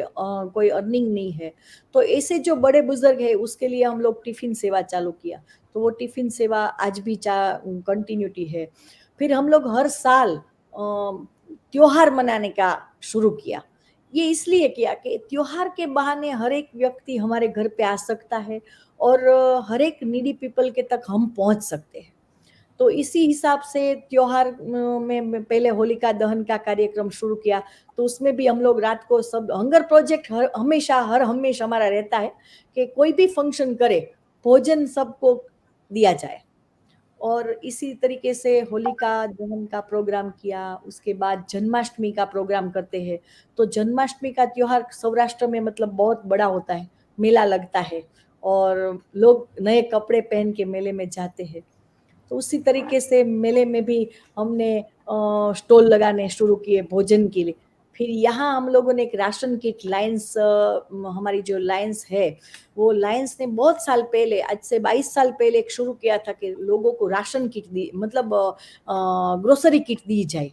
कोई अर्निंग नहीं है। तो ऐसे जो बड़े बुजुर्ग है उसके लिए हम लोग टिफिन सेवा चालू किया। तो वो टिफिन सेवा आज भी कंटिन्यूटी है। फिर हम लोग हर साल त्योहार मनाने का शुरू किया। ये इसलिए किया कि त्योहार के बहाने हर एक व्यक्ति हमारे घर पे आ सकता है और हर एक नीडी पीपल के तक हम पहुंच सकते हैं। तो इसी हिसाब से त्योहार में पहले होलिका दहन का कार्यक्रम शुरू किया। तो उसमें भी हम लोग रात को सब हंगर प्रोजेक्ट हर हमेशा हमारा रहता है कि कोई भी फंक्शन करे, भोजन सबको दिया जाए। और इसी तरीके से होलिका दहन का प्रोग्राम किया। उसके बाद जन्माष्टमी का प्रोग्राम करते हैं। तो जन्माष्टमी का त्योहार सौराष्ट्र में मतलब बहुत बड़ा होता है, मेला लगता है और लोग नए कपड़े पहन के मेले में जाते हैं। तो उसी तरीके से मेले में भी हमने स्टॉल लगाने शुरू किए भोजन के लिए। फिर यहाँ हम लोगों ने एक राशन किट लायंस, हमारी जो लायंस है, वो लायंस ने बहुत साल पहले, आज से 22 साल पहले एक शुरू किया था कि लोगों को राशन किट दी, मतलब ग्रोसरी किट दी जाए।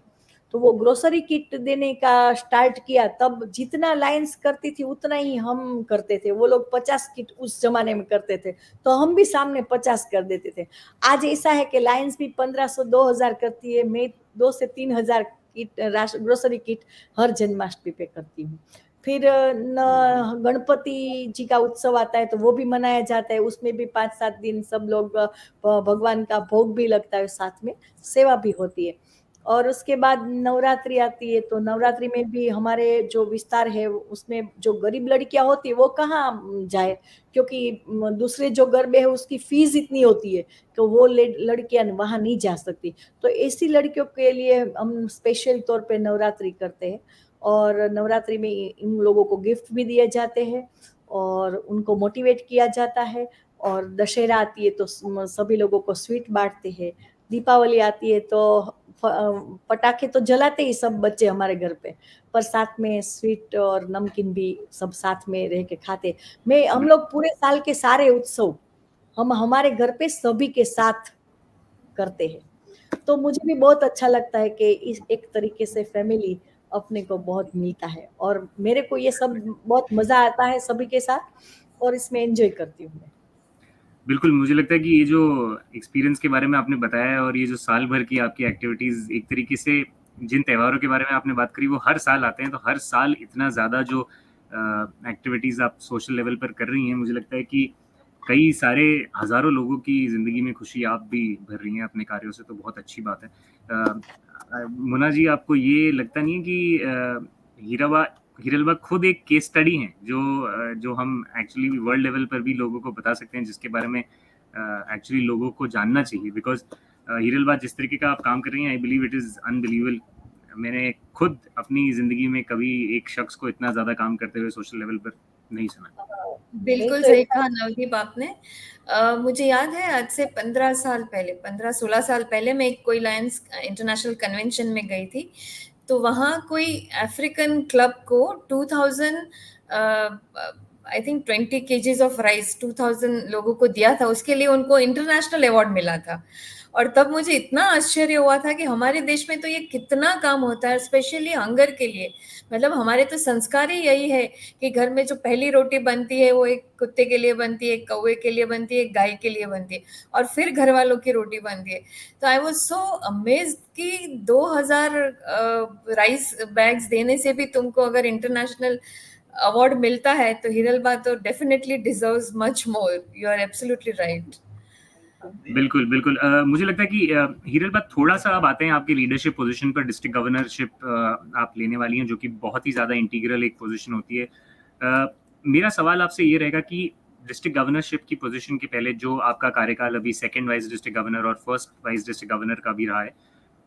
तो वो ग्रोसरी किट देने का स्टार्ट किया। तब जितना लायंस करती थी उतना ही हम करते थे। वो लोग 50 किट उस जमाने में करते थे, तो हम भी सामने 50 कर देते थे। आज ऐसा है कि लायंस भी 1500 2000 करती है। मैं 2 से 3000 किट ग्रोसरी किट हर जन्माष्टमी पे करती हूँ। फिर गणपति जी का उत्सव आता है तो वो भी मनाया जाता है। उसमें भी 5-7 दिन सब लोग भगवान का भोग भी लगता है, साथ में सेवा भी होती है। और उसके बाद नवरात्रि आती है। तो नवरात्रि में भी हमारे जो विस्तार है उसमें जो गरीब लड़कियां होती है वो कहाँ जाए, क्योंकि दूसरे जो गरबे है उसकी फीस इतनी होती है कि वो लड़कियां वहां नहीं जा सकती। तो ऐसी लड़कियों के लिए हम स्पेशल तौर पे नवरात्रि करते हैं। और नवरात्रि में इन लोगों को गिफ्ट भी दिए जाते हैं और उनको मोटिवेट किया जाता है। और दशहरा आती है तो सभी लोगों को स्वीट बांटते हैं। दीपावली आती है तो पटाखे तो जलाते ही सब बच्चे हमारे घर पे, पर साथ में स्वीट और नमकीन भी सब साथ में रह के खाते। हम लोग पूरे साल के सारे उत्सव हम हमारे घर पे सभी के साथ करते हैं। तो मुझे भी बहुत अच्छा लगता है कि इस एक तरीके से फैमिली अपने को बहुत मिलता है और मेरे को ये सब बहुत मजा आता है सभी के साथ और इसमें एंजॉय करती हूँ मैं। बिल्कुल, मुझे लगता है कि ये जो एक्सपीरियंस के बारे में आपने बताया और ये जो साल भर की आपकी एक्टिविटीज़, एक तरीके से जिन त्योहारों के बारे में आपने बात करी वो हर साल आते हैं, तो हर साल इतना ज़्यादा जो एक्टिविटीज़ आप सोशल लेवल पर कर रही हैं, मुझे लगता है कि कई सारे हज़ारों लोगों की ज़िंदगी में खुशी आप भी भर रही हैं अपने कार्यों से, तो बहुत अच्छी बात है। मुन्ना जी, आपको ये लगता नहीं है कि हीरलबा खुद एक केस स्टडी है जो हम एक्चुअली वर्ल्ड लेवल पर भी लोगों को बता सकते हैं, जिसके बारे में एक्चुअली लोगों को जानना चाहिए, बिकॉज हीरलबा जिस तरीके का आप काम कर रही हैं, I believe it is unbelievable. मैंने खुद अपनी ज़िंदगी में कभी एक शख्स को इतना ज़्यादा काम करते हुए सोशल लेवल पर नहीं सुना। बिल्कुल सही कहा नवदीप आपने। मुझे याद है आज से 15-16 साल पहले मैं कोई लायंस इंटरनेशनल कन्वेंशन में गई थी। तो वहाँ कोई अफ्रीकन क्लब को 2000 I think 20 KGs of rice 2000 लोगों को दिया था। उसके लिए उनको इंटरनेशनल अवार्ड मिला था। और तब मुझे इतना आश्चर्य हुआ था कि हमारे देश में तो ये कितना काम होता है, स्पेशली हंगर के लिए। मतलब हमारे तो संस्कार ही यही है कि घर में जो पहली रोटी बनती है वो एक कुत्ते के लिए बनती है, एक कौवे के लिए बनती है, एक गाय के लिए बनती है, और फिर घर वालों की रोटी बनती है। तो आई वाज सो अमेज्ड कि 2000 राइस बैग्स देने से भी तुमको अगर इंटरनेशनल अवार्ड मिलता है तो हिरलबा तो definitely deserves much more. You are absolutely right. बिल्कुल बिल्कुल। मुझे लगता है कि हीरलबा, थोड़ा सा अब आते हैं आपकी लीडरशिप पोजीशन पर। डिस्ट्रिक्ट गवर्नरशिप आप लेने वाली हैं, जो कि बहुत ही ज़्यादा इंटीग्रल एक पोजीशन होती है। मेरा सवाल आपसे ये रहेगा कि डिस्ट्रिक्ट गवर्नरशिप की पोजीशन के पहले जो आपका कार्यकाल अभी सेकंड वाइस डिस्ट्रिक्ट गवर्नर और फर्स्ट वाइस डिस्ट्रिक्ट गवर्नर का भी रहा है,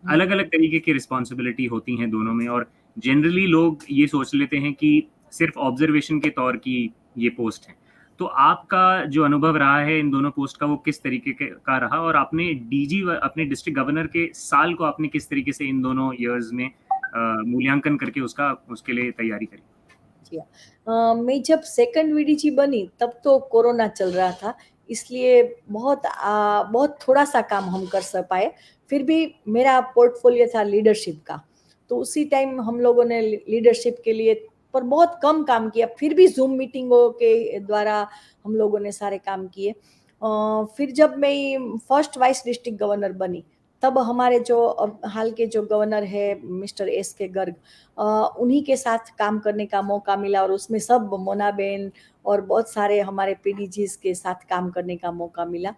अलग अलग तरीके की रिस्पॉन्सिबिलिटी होती हैं दोनों में, और जनरली लोग ये सोच लेते हैं कि सिर्फ ऑब्जर्वेशन के तौर की ये पोस्ट है। तो आपका जो अनुभव रहा है इन दोनों पोस्ट का, वो किस तरीके का रहा, और आपने डीजी अपने डिस्ट्रिक्ट गवर्नर के साल को आपने किस तरीके से इन दोनों ईयर्स में मूल्यांकन करके उसके लिए तैयारी करी? जी हाँ। मैं जब सेकंड वीडीजी बनी तब तो कोरोना चल रहा था, इसलिए बहुत थोड़ा सा काम हम कर पाए। फिर भी मेरा पोर्टफोलियो था लीडरशिप का, तो उसी टाइम हम लोगों ने लीडरशिप के लिए पर बहुत कम काम किया। फिर भी जूम मीटिंगों के द्वारा हम लोगों ने सारे काम किए। फिर जब मैं फर्स्ट वाइस डिस्ट्रिक्ट गवर्नर बनी, तब हमारे जो अब हाल के जो गवर्नर है मिस्टर एस के गर्ग, उन्हीं के साथ काम करने का मौका मिला, और उसमें सब मोनाबेन और बहुत सारे हमारे पीडीजीज के साथ काम करने का मौका मिला।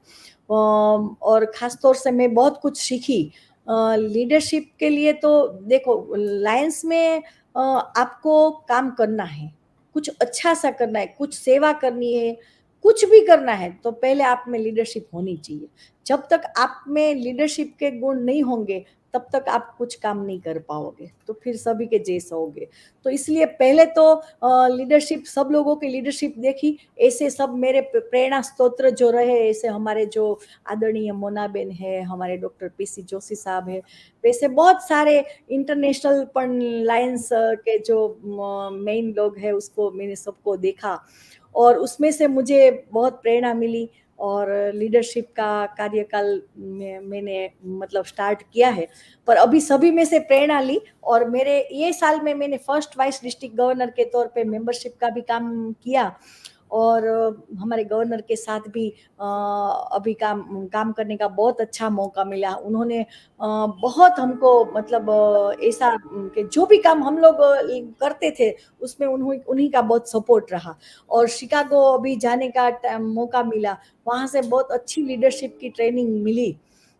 और ख़ास तौर से मैं बहुत कुछ सीखी लीडरशिप के लिए। तो देखो, लायंस में आपको काम करना है, कुछ अच्छा सा करना है, कुछ सेवा करनी है, कुछ भी करना है, तो पहले आप में लीडरशिप होनी चाहिए। जब तक आप में लीडरशिप के गुण नहीं होंगे, तब तक आप कुछ काम नहीं कर पाओगे, तो फिर सभी के जैसे होगे। तो इसलिए पहले तो लीडरशिप, सब लोगों की लीडरशिप देखी, ऐसे सब मेरे प्रेरणा स्रोत जो रहे, ऐसे हमारे जो आदरणीय मोनाबेन है, हमारे डॉक्टर पीसी जोशी साहब है, वैसे बहुत सारे इंटरनेशनल पण लायंस के जो मेन लोग हैं, उसको मैंने सबको देखा, और उसमें से मुझे बहुत प्रेरणा मिली। और लीडरशिप का कार्यकाल में मैंने मतलब स्टार्ट किया है, पर अभी सभी में से प्रेरणा ली। और मेरे ये साल में मैंने फर्स्ट वाइस डिस्ट्रिक्ट गवर्नर के तौर पे मेंबरशिप का भी काम किया, और हमारे गवर्नर के साथ भी अभी काम काम करने का बहुत अच्छा मौका मिला। उन्होंने बहुत हमको मतलब ऐसा कि जो भी काम हम लोग करते थे, उसमें उन्हीं का बहुत सपोर्ट रहा। और शिकागो अभी जाने का मौका मिला, वहाँ से बहुत अच्छी लीडरशिप की ट्रेनिंग मिली।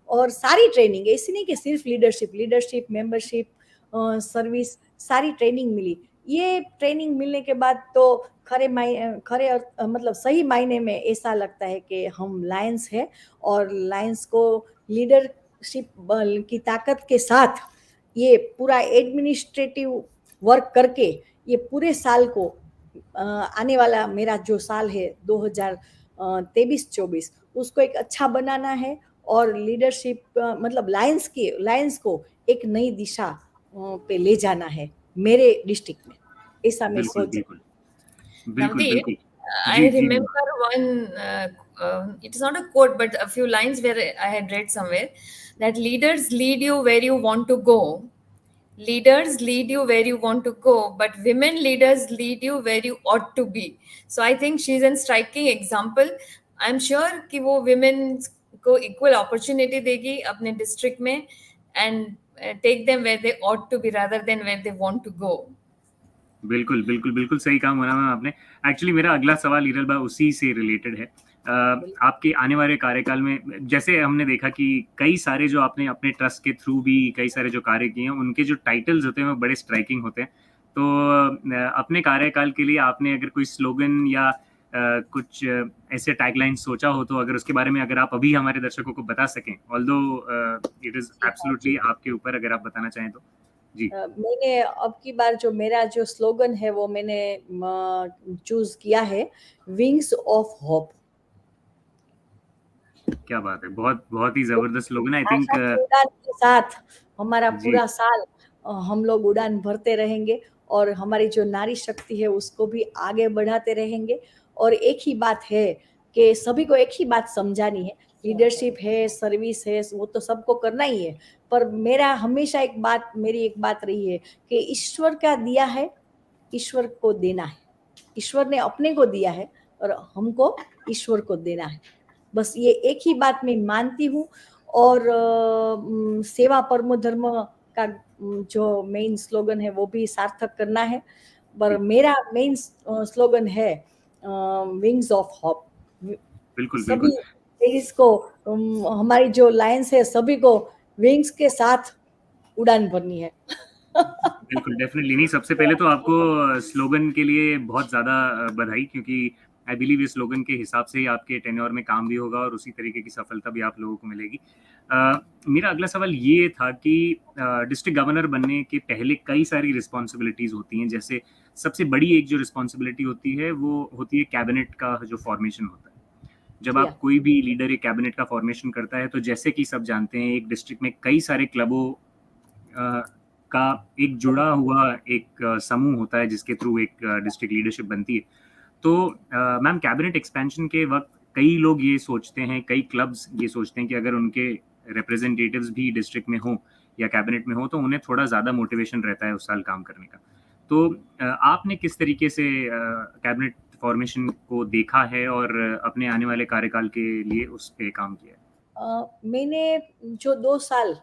और सारी ट्रेनिंग, ऐसी नहीं कि सिर्फ लीडरशिप, मेंबरशिप, सर्विस, सारी ट्रेनिंग मिली। ये ट्रेनिंग मिलने के बाद तो मतलब सही मायने में ऐसा लगता है कि हम लायंस है, और लायंस को लीडरशिप की ताकत के साथ ये पूरा एडमिनिस्ट्रेटिव वर्क करके ये पूरे साल को आने वाला मेरा जो साल है 2023-24, उसको एक अच्छा बनाना है, और लीडरशिप मतलब लायंस को एक नई दिशा पे ले जाना है मेरे डिस्ट्रिक्ट में, ऐसा मैं बिल्कुल, सोच। बिल्कुल। बिल्कुल, Navdeep, बिल्कुल। I ji, ji, ji. remember one, it is not a quote, but a few lines where I had read somewhere that leaders lead you where you want to go. Leaders lead you where you want to go, but women leaders lead you where you ought to be. So I think she's a striking example. I'm sure कि वो women को equal opportunity देगी अपने district में, and take them where they ought to be rather than where they want to go. बिल्कुल, बिल्कुल, बिल्कुल सही कहा मोना मैम आपने। एक्चुअली मेरा अगला सवाल हीरल भाई उसी से रिलेटेड है। आपके आने वाले कार्यकाल में जैसे हमने देखा कि कई सारे जो आपने अपने ट्रस्ट के थ्रू भी कई सारे जो कार्य किए हैं, उनके जो टाइटल्स होते हैं वो बड़े स्ट्राइकिंग होते हैं। तो अपने कार्यकाल के लिए आपने अगर कोई स्लोगन या कुछ ऐसे टैगलाइन सोचा हो, तो अगर उसके बारे में अगर आप अभी हमारे दर्शकों को बता सकें, ऑल्दो इट इज़ जी हाँ, एब्सोल्युटली आपके ऊपर, अगर आप बताना चाहें तो? जी। मैंने अब की बार जो मेरा जो स्लोगन है वो मैंने चूज किया है, विंग्स ऑफ होप। क्या बात है! बहुत बहुत ही ज़बरदस्त स्लोगन है। आई थिंक आशा की उड़ान के साथ हमारा जी, पूरा साल हम लोग उड़ान भरते रहेंगे, और हमारी जो नारी शक्ति है उसको भी आगे बढ़ाते रहेंगे। और एक ही बात है कि सभी को एक ही बात समझानी है, लीडरशिप है, सर्विस है, वो तो सबको करना ही है। पर मेरी एक बात रही है कि ईश्वर का दिया है, ईश्वर को देना है। ईश्वर ने अपने को दिया है, और हमको ईश्वर को देना है। बस ये एक ही बात मैं मानती हूँ। और सेवा परमो धर्म का जो मेन स्लोगन है वो भी सार्थक करना है। पर जी। मेरा मेन स्लोगन है विंग्स ऑफ होप। बिल्कुल, सभी बिल्कुल। लेडीज को, हमारी जो लायंस है, सभी को विंग्स के साथ उड़ान भरनी है। बिल्कुल, डेफ़िनिटली नहीं, सबसे पहले तो आपको स्लोगन के लिए बहुत ज़्यादा बधाई, क्योंकि आई बिलीव इस स्लोगन के हिसाब से ही आपके टेन्योर में काम भी होगा और उसी तरीके की सफलता भी आप लोगों को मिलेगी। मेरा अगला सवाल ये था कि डिस्ट्रिक्ट गवर्नर बनने के पहले कई सारी रिस्पॉन्सिबिलिटीज़ होती हैं। जैसे सबसे बड़ी एक जो रिस्पॉन्सिबिलिटी होती है, वो होती है कैबिनेट का जो फ़ॉर्मेशन होता है। जब या आप कोई भी लीडर एक कैबिनेट का फ़ॉर्मेशन करता है, तो जैसे कि सब जानते हैं, एक डिस्ट्रिक्ट में कई सारे क्लबों का एक जुड़ा हुआ एक समूह होता है जिसके थ्रू एक डिस्ट्रिक्ट लीडरशिप बनती है। तो मैम, कैबिनेट एक्सपेंशन के वक्त कई लोग ये सोचते हैं, कई क्लब्स ये सोचते हैं कि अगर उनके रिप्रेजेंटेटिव्स भी डिस्ट्रिक्ट में हो या कैबिनेट में हो तो उन्हें थोड़ा ज़्यादा मोटिवेशन रहता है उस साल काम करने का। तो आपने किस तरीके से कैबिनेट फॉर्मेशन को देखा है और अपने आने वाले कार्यकाल के लिए उस पे काम किया है? मैंने जो 2 साल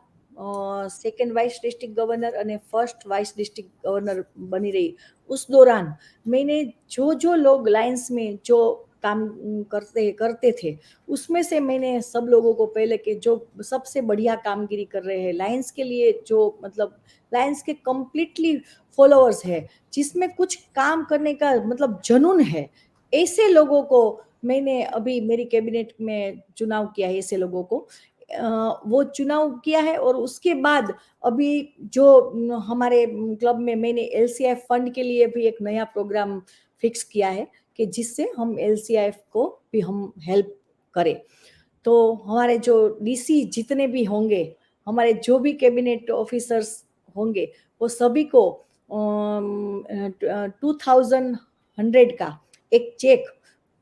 सेकंड वाइस डिस्ट्रिक्ट गवर्नर અને ફર્સ્ટ वाइस डिस्ट्रिक्ट गवर्नर बनी रही, उस दौरान मैंने जो लोग लाइन्स में जो काम करते थे, उसमें से मैंने सब लोगों को पहले के जो सबसे बढ़िया कामगिरी कर रहे हैं, लाइन्स के लिए जो मतलब लाइन्स के कंप्लीटली फॉलोअर्स है, जिसमें कुछ काम करने का मतलब जुनून है, ऐसे लोगों को मैंने अभी मेरी कैबिनेट में चुनाव किया है। ऐसे लोगों को वो चुनाव किया है और उसके बाद अभी जो हमारे क्लब में मैंने एलसीआईएफ फंड के लिए भी एक नया प्रोग्राम फिक्स किया है कि जिससे हम एलसीआईएफ को भी हम हेल्प करें। तो हमारे जो डीसी जितने भी होंगे, हमारे जो भी कैबिनेट ऑफिसर्स होंगे, वो सभी को 2100 का एक चेक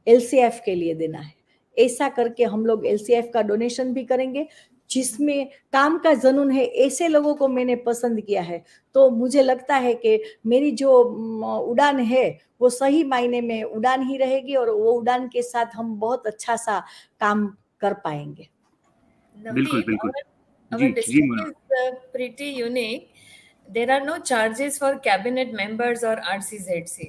एलसीएफ के लिए देना है। ऐसा करके हम लोग एलसीएफ का डोनेशन भी करेंगे, जिसमें काम का जुनून है, ऐसे लोगों को मैंने पसंद किया है। तो मुझे लगता है कि मेरी जो उड़ान है वो सही मायने में उड़ान ही रहेगी और वो उड़ान के साथ हम बहुत अच्छा सा काम कर पाएंगे। बिल्कुल, Navdeep, बिल्कुल। our जी, जी, district Mona. is pretty unique. There are no charges for cabinet members or RCZC.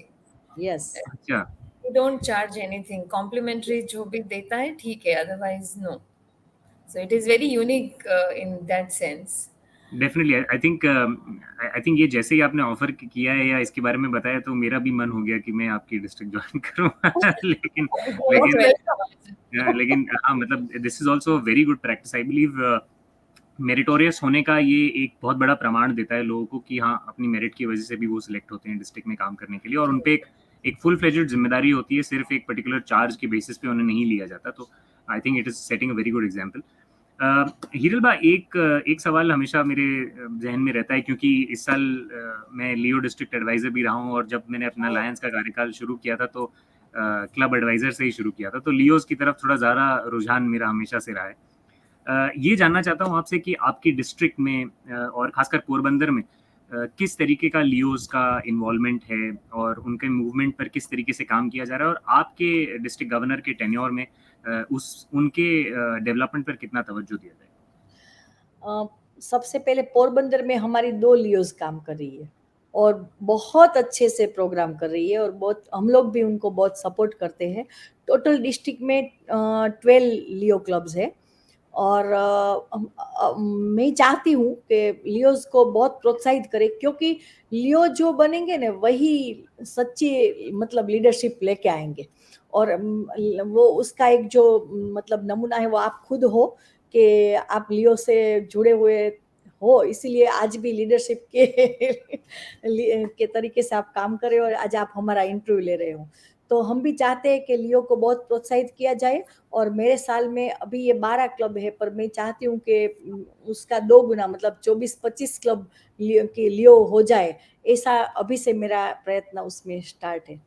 Yes. अच्छा। We don't charge anything. Complimentary जो भी देता है ठीक है, otherwise no. So it is very unique in that sense. Definitely I think ये जैसे ही आपने ऑफर किया है या इसके बारे में बताया तो मेरा भी मन हो गया कि मैं आपकी डिस्ट्रिक्ट ज्वाइन करूं। लेकिन Most लेकिन welcome. लेकिन हाँ, मतलब this is also very good practice. I believe meritorious होने का ये एक बहुत बड़ा प्रमाण देता है लोगों को कि हाँ, अपनी मेरिट की वजह से भी वो सिलेक्ट होते हैं डिस्ट्रिक्ट में काम करने के लिए और उन पे एक फुल फ्लेजेड जिम्मेदारी होती है, सिर्फ एक पर्टिकुलर चार्ज के बेसिस पे उन्हें नहीं लिया जाता। तो I think it is setting a very good example. Hiral बा, एक सवाल हमेशा मेरे जहन में रहता है क्योंकि इस साल मैं लियो डिस्ट्रिक्ट एडवाइजर भी रहा हूँ और जब मैंने अपना लायंस का कार्यकाल शुरू किया था तो क्लब एडवाइजर से ही शुरू किया था, तो लियोस की तरफ थोड़ा ज़्यादा रुझान मेरा हमेशा से रहा है। ये जानना चाहता हूँ आपसे कि आपकी डिस्ट्रिक्ट में और खासकर पोरबंदर में किस तरीके का लियोस का इन्वॉल्वमेंट है और उनके मूवमेंट पर किस तरीके से काम किया जा रहा है और आपके डिस्ट्रिक्ट गवर्नर के टेन्योर में उनके डेवलपमेंट पर कितना तवज्जो दिया जाए? सबसे पहले पोरबंदर में हमारी 2 लियोज काम कर रही है और बहुत अच्छे से प्रोग्राम कर रही है और बहुत हम लोग भी उनको बहुत सपोर्ट करते हैं। टोटल डिस्ट्रिक्ट में 12 लियो क्लब्स है और मैं चाहती हूँ कि लियोज को बहुत प्रोत्साहित करें, क्योंकि लियो जो बनेंगे ना वही सच्ची मतलब लीडरशिप लेके आएंगे और वो उसका एक जो मतलब नमूना है वो आप खुद हो कि आप लियो से जुड़े हुए हो, इसीलिए आज भी लीडरशिप के तरीके से आप काम कर रहे हो और आज आप हमारा इंटरव्यू ले रहे हो। तो हम भी चाहते हैं कि लियो को बहुत प्रोत्साहित किया जाए और मेरे साल में अभी ये 12 क्लब है, पर मैं चाहती हूँ कि उसका 2 गुना मतलब 24-25 क्लब लियो हो जाए, ऐसा अभी से मेरा प्रयत्न उसमें स्टार्ट है।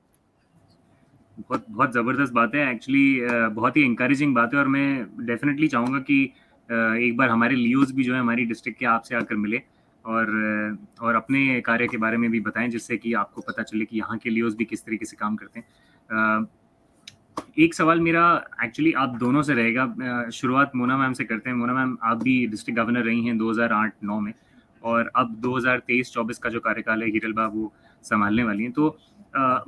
बहुत बहुत ज़बरदस्त बात है एक्चुअली, बहुत ही इंकरेजिंग बात है और मैं डेफिनेटली चाहूँगा कि एक बार हमारे लियोज भी जो है हमारी डिस्ट्रिक्ट के आपसे आकर मिले और अपने कार्य के बारे में भी बताएं, जिससे कि आपको पता चले कि यहाँ के लियोज भी किस तरीके से काम करते हैं। एक सवाल मेरा एक्चुअली आप दोनों से रहेगा। शुरुआत मोना मैम से करते हैं। मोना मैम, आप भी डिस्ट्रिक्ट गवर्नर रही हैं 2008-9 में और अब 2023-24 का जो कार्यकाल है हीरल बा वो संभालने वाली हैं। तो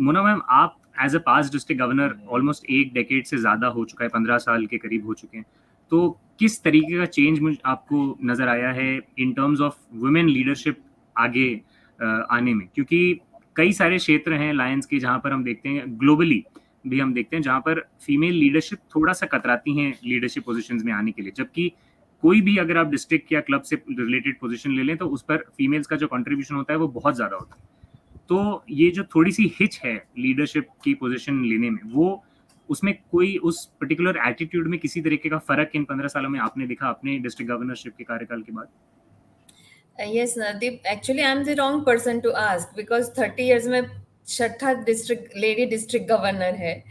मोना मैम, आप as a past district governor almost 1 decade से ज़्यादा हो चुका है, 15 साल के करीब हो चुके हैं। तो किस तरीके का चेंज आपको नज़र आया है in terms of women leadership आगे आने में? क्योंकि कई सारे क्षेत्र हैं लायंस के जहाँ पर हम देखते हैं, ग्लोबली भी हम देखते हैं, जहाँ पर फीमेल लीडरशिप थोड़ा सा कतराती हैं लीडरशिप पोजीशंस में आने के लिए, जबकि कोई भी अगर आप डिस्ट्रिक्ट या क्लब से रिलेटेड पोजीशन ले लें तो उस पर फीमेल्स का जो कंट्रीब्यूशन होता है वो बहुत ज़्यादा होता है। तो ये जो थोड़ी सी हिच है लीडरशिप की पोजीशन लेने में, वो उसमें कोई उस पर्टिकुलर एटीट्यूड में किसी तरीके का फर्क इन 15 सालों में आपने दिखा अपने डिस्ट्रिक्ट गवर्नरशिप के कार्यकाल के बाद? Yes, Nadeep. Actually, I'm the wrong person to ask because 30 years में छठा डिस्ट्रिक्ट लेडी डिस्ट्रिक्ट गवर्नर है.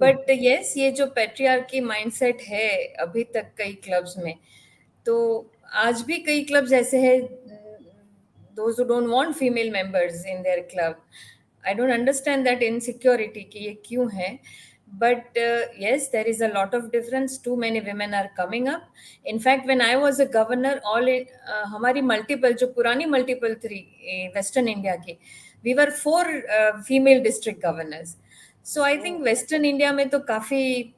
बट यस, ये जो पेट्रियार्की माइंडसेट है अभी तक कई क्लब्स में, तो आज भी कई क्लब्स ऐसे हैं, those who don't want female members in their club. I don't understand that insecurity कि ये क्यों है. But yes, there is a lot of difference. Too many women are coming up. In fact, when I was a governor, हमारी multiple जो पुरानी multiple थी Western India की, we were 4 female district governors. So I think western India में तो काफ़ी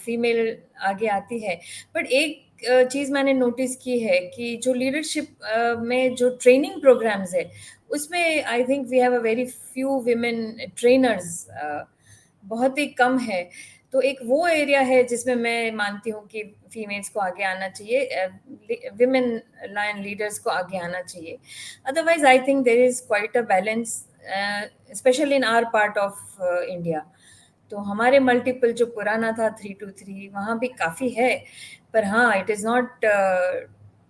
female आगे आती है. बट एक चीज़ मैंने नोटिस की है कि जो लीडरशिप में जो ट्रेनिंग प्रोग्राम्स है उसमें I think we have a very few women trainers, बहुत ही कम है. तो एक वो एरिया है जिसमें मैं मानती हूँ कि फीमेल्स को आगे आना चाहिए, विमेन लायन लीडर्स को आगे आना चाहिए. Otherwise I think there is quite a balance, specially in our part of India. तो हमारे मल्टीपल जो पुराना था 3 to 3 वहाँ भी काफ़ी है, पर हाँ, it is not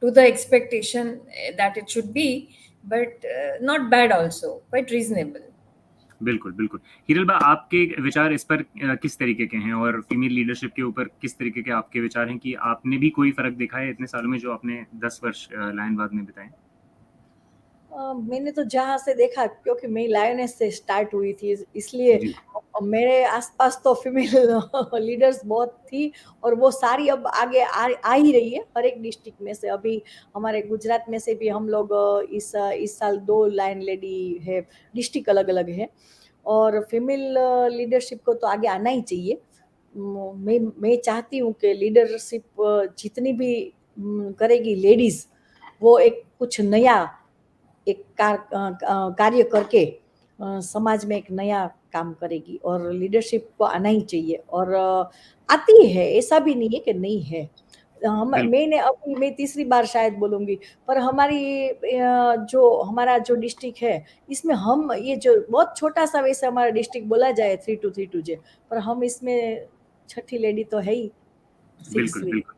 to the expectation that it should be, but not bad also, quite reasonable. बिल्कुल बिल्कुल. हिरल बा, आपके विचार इस पर किस तरीके के हैं, और फीमेल लीडरशिप के ऊपर किस तरीके के आपके विचार हैं कि आपने भी कोई फर्क देखा है इतने सालों में जो आपने 10 वर्ष लायनबाद में बिताए? मैंने तो जहाँ से देखा, क्योंकि मैं लायनेस से स्टार्ट हुई थी, इसलिए जी. मेरे आसपास तो फीमेल लीडर्स बहुत थी, और वो सारी अब आगे आ ही रही है हर एक डिस्ट्रिक्ट में से. अभी हमारे गुजरात में से भी हम लोग इस साल 2 लायन लेडी है, डिस्ट्रिक्ट अलग अलग है, और फीमेल लीडरशिप को तो आगे आना ही चाहिए. मैं चाहती हूँ कि लीडरशिप जितनी भी करेगी लेडीज, वो एक कुछ नया एक कार्य करके समाज में एक नया काम करेगी, और लीडरशिप को आना ही चाहिए. और आती है, ऐसा भी नहीं है कि नहीं है. मैं तीसरी बार शायद बोलूंगी, पर जो हमारा जो डिस्ट्रिक्ट है, इसमें हम ये जो बहुत छोटा सा वैसे हमारा डिस्ट्रिक्ट बोला जाए 3 to 3 पर हम इसमें छठी लेडी तो है ही. बिल्कुल बिल्कुल.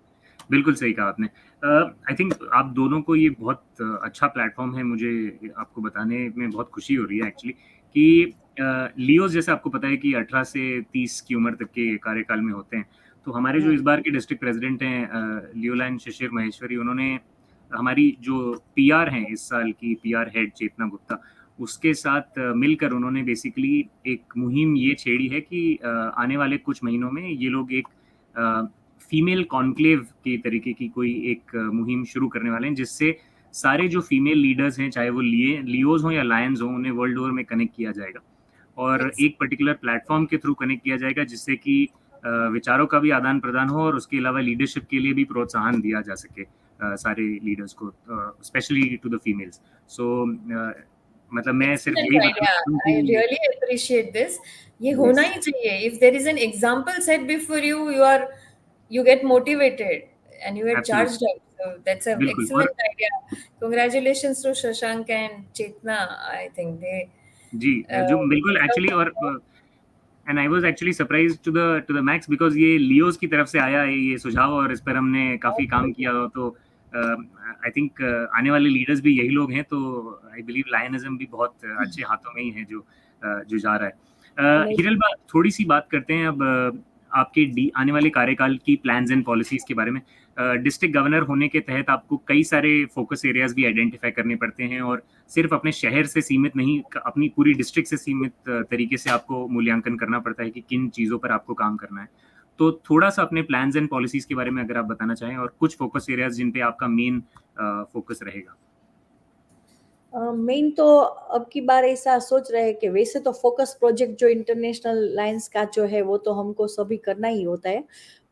बिल्कुल सही कहा आपने. आई थिंक आप दोनों को ये बहुत अच्छा प्लेटफॉर्म है. मुझे आपको बताने में बहुत खुशी हो रही है एक्चुअली कि लियोज, जैसे आपको पता है कि 18 से 30 की उम्र तक के कार्यकाल में होते हैं. तो हमारे जो इस बार के डिस्ट्रिक्ट प्रेसिडेंट हैं लियोलाइन शिशिर महेश्वरी, उन्होंने हमारी जो पीआर हैं इस साल की पीआर हेड चेतना गुप्ता, उसके साथ मिलकर उन्होंने बेसिकली एक मुहिम ये छेड़ी है कि आने वाले कुछ महीनों में ये लोग एक फीमेल कॉन्क्लेव के तरीके की कोई एक मुहिम शुरू करने वाले हैं, जिससे सारे जो फीमेल लीडर्स हैं, चाहे वो लियोज हों या लायंस हों, उन्हें वर्ल्ड ओवर में कनेक्ट किया जाएगा, और एक पर्टिकुलर प्लेटफॉर्म के थ्रू कनेक्ट किया जाएगा, जिससे कि विचारों का भी आदान प्रदान हो, और उसके अलावा लीडरशिप के लिए भी प्रोत्साहन दिया जा सके सारे लीडर्स को, स्पेशली टू द फीमेल्स. सो मतलब मैं सिर्फ यही आई रियली अप्रिशिएट दिस. ये होना ही चाहिए. If there is an example set before you, you get motivated and you get charged up. So that's an excellent idea. Congratulations to Shashank and Chetna. I think they जी जो बिल्कुल actually. और and I was actually surprised to the max because ये Leos की तरफ से आया है ये सुझाव, और इस पर हमने काफी काम किया. तो आई थिंक आने वाले लीडर्स भी यही लोग हैं. तो आई बिलीव लायनिज्म भी बहुत अच्छे हाथों में ही है जो जा रहा है. हिरल बा, थोड़ी सी बात करते हैं अब आपके आने वाले कार्यकाल की प्लान्स एंड पॉलिसीज के बारे में. डिस्ट्रिक्ट गवर्नर होने के तहत आपको कई सारे फोकस एरियाज भी आइडेंटिफाई करने पड़ते हैं, और सिर्फ अपने शहर से सीमित नहीं, अपनी पूरी डिस्ट्रिक्ट से सीमित तरीके से आपको मूल्यांकन करना पड़ता है कि किन चीज़ों पर आपको काम करना है. तो थोड़ा सा अपने प्लान्स एंड पॉलिसीज के बारे में अगर आप बताना चाहें, और कुछ फोकस एरियाज जिन पे आपका मेन फोकस रहेगा. मेन तो अब की बार ऐसा सोच रहे हैं कि वैसे तो फोकस प्रोजेक्ट जो इंटरनेशनल लाइंस का जो है वो तो हमको सभी करना ही होता है,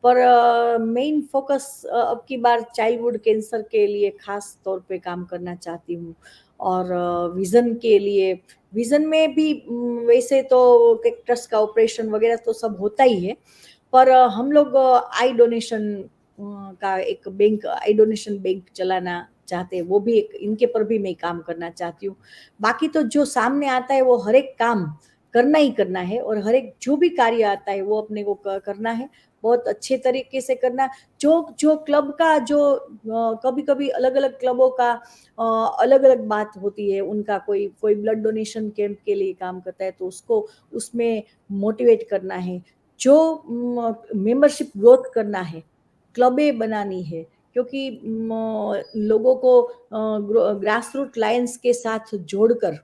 पर मेन फोकस अब की बार चाइल्डहुड कैंसर के लिए खास तौर पे काम करना चाहती हूँ. और विजन के लिए, विजन में भी वैसे तो कैक्टस का ऑपरेशन वगैरह तो सब होता ही है, पर हम लोग आई डोनेशन का एक बैंक, आई डोनेशन बैंक चलाना चाहते हैं. वो भी एक, इनके पर भी मैं काम करना चाहती हूँ. बाकी तो जो सामने आता है वो हर एक काम करना ही करना है, और हर एक जो भी कार्य आता है वो अपने को करना है, बहुत अच्छे तरीके से करना। जो जो क्लब का जो कभी कभी अलग अलग क्लबों का अलग अलग बात होती है, उनका कोई कोई ब्लड डोनेशन कैंप के लिए काम करता है तो उसको उसमें मोटिवेट करना है, जो मेंबरशिप ग्रोथ करना है, क्लबें बनानी है, क्योंकि लोगों को ग्रास रूट लायंस के साथ जोड़कर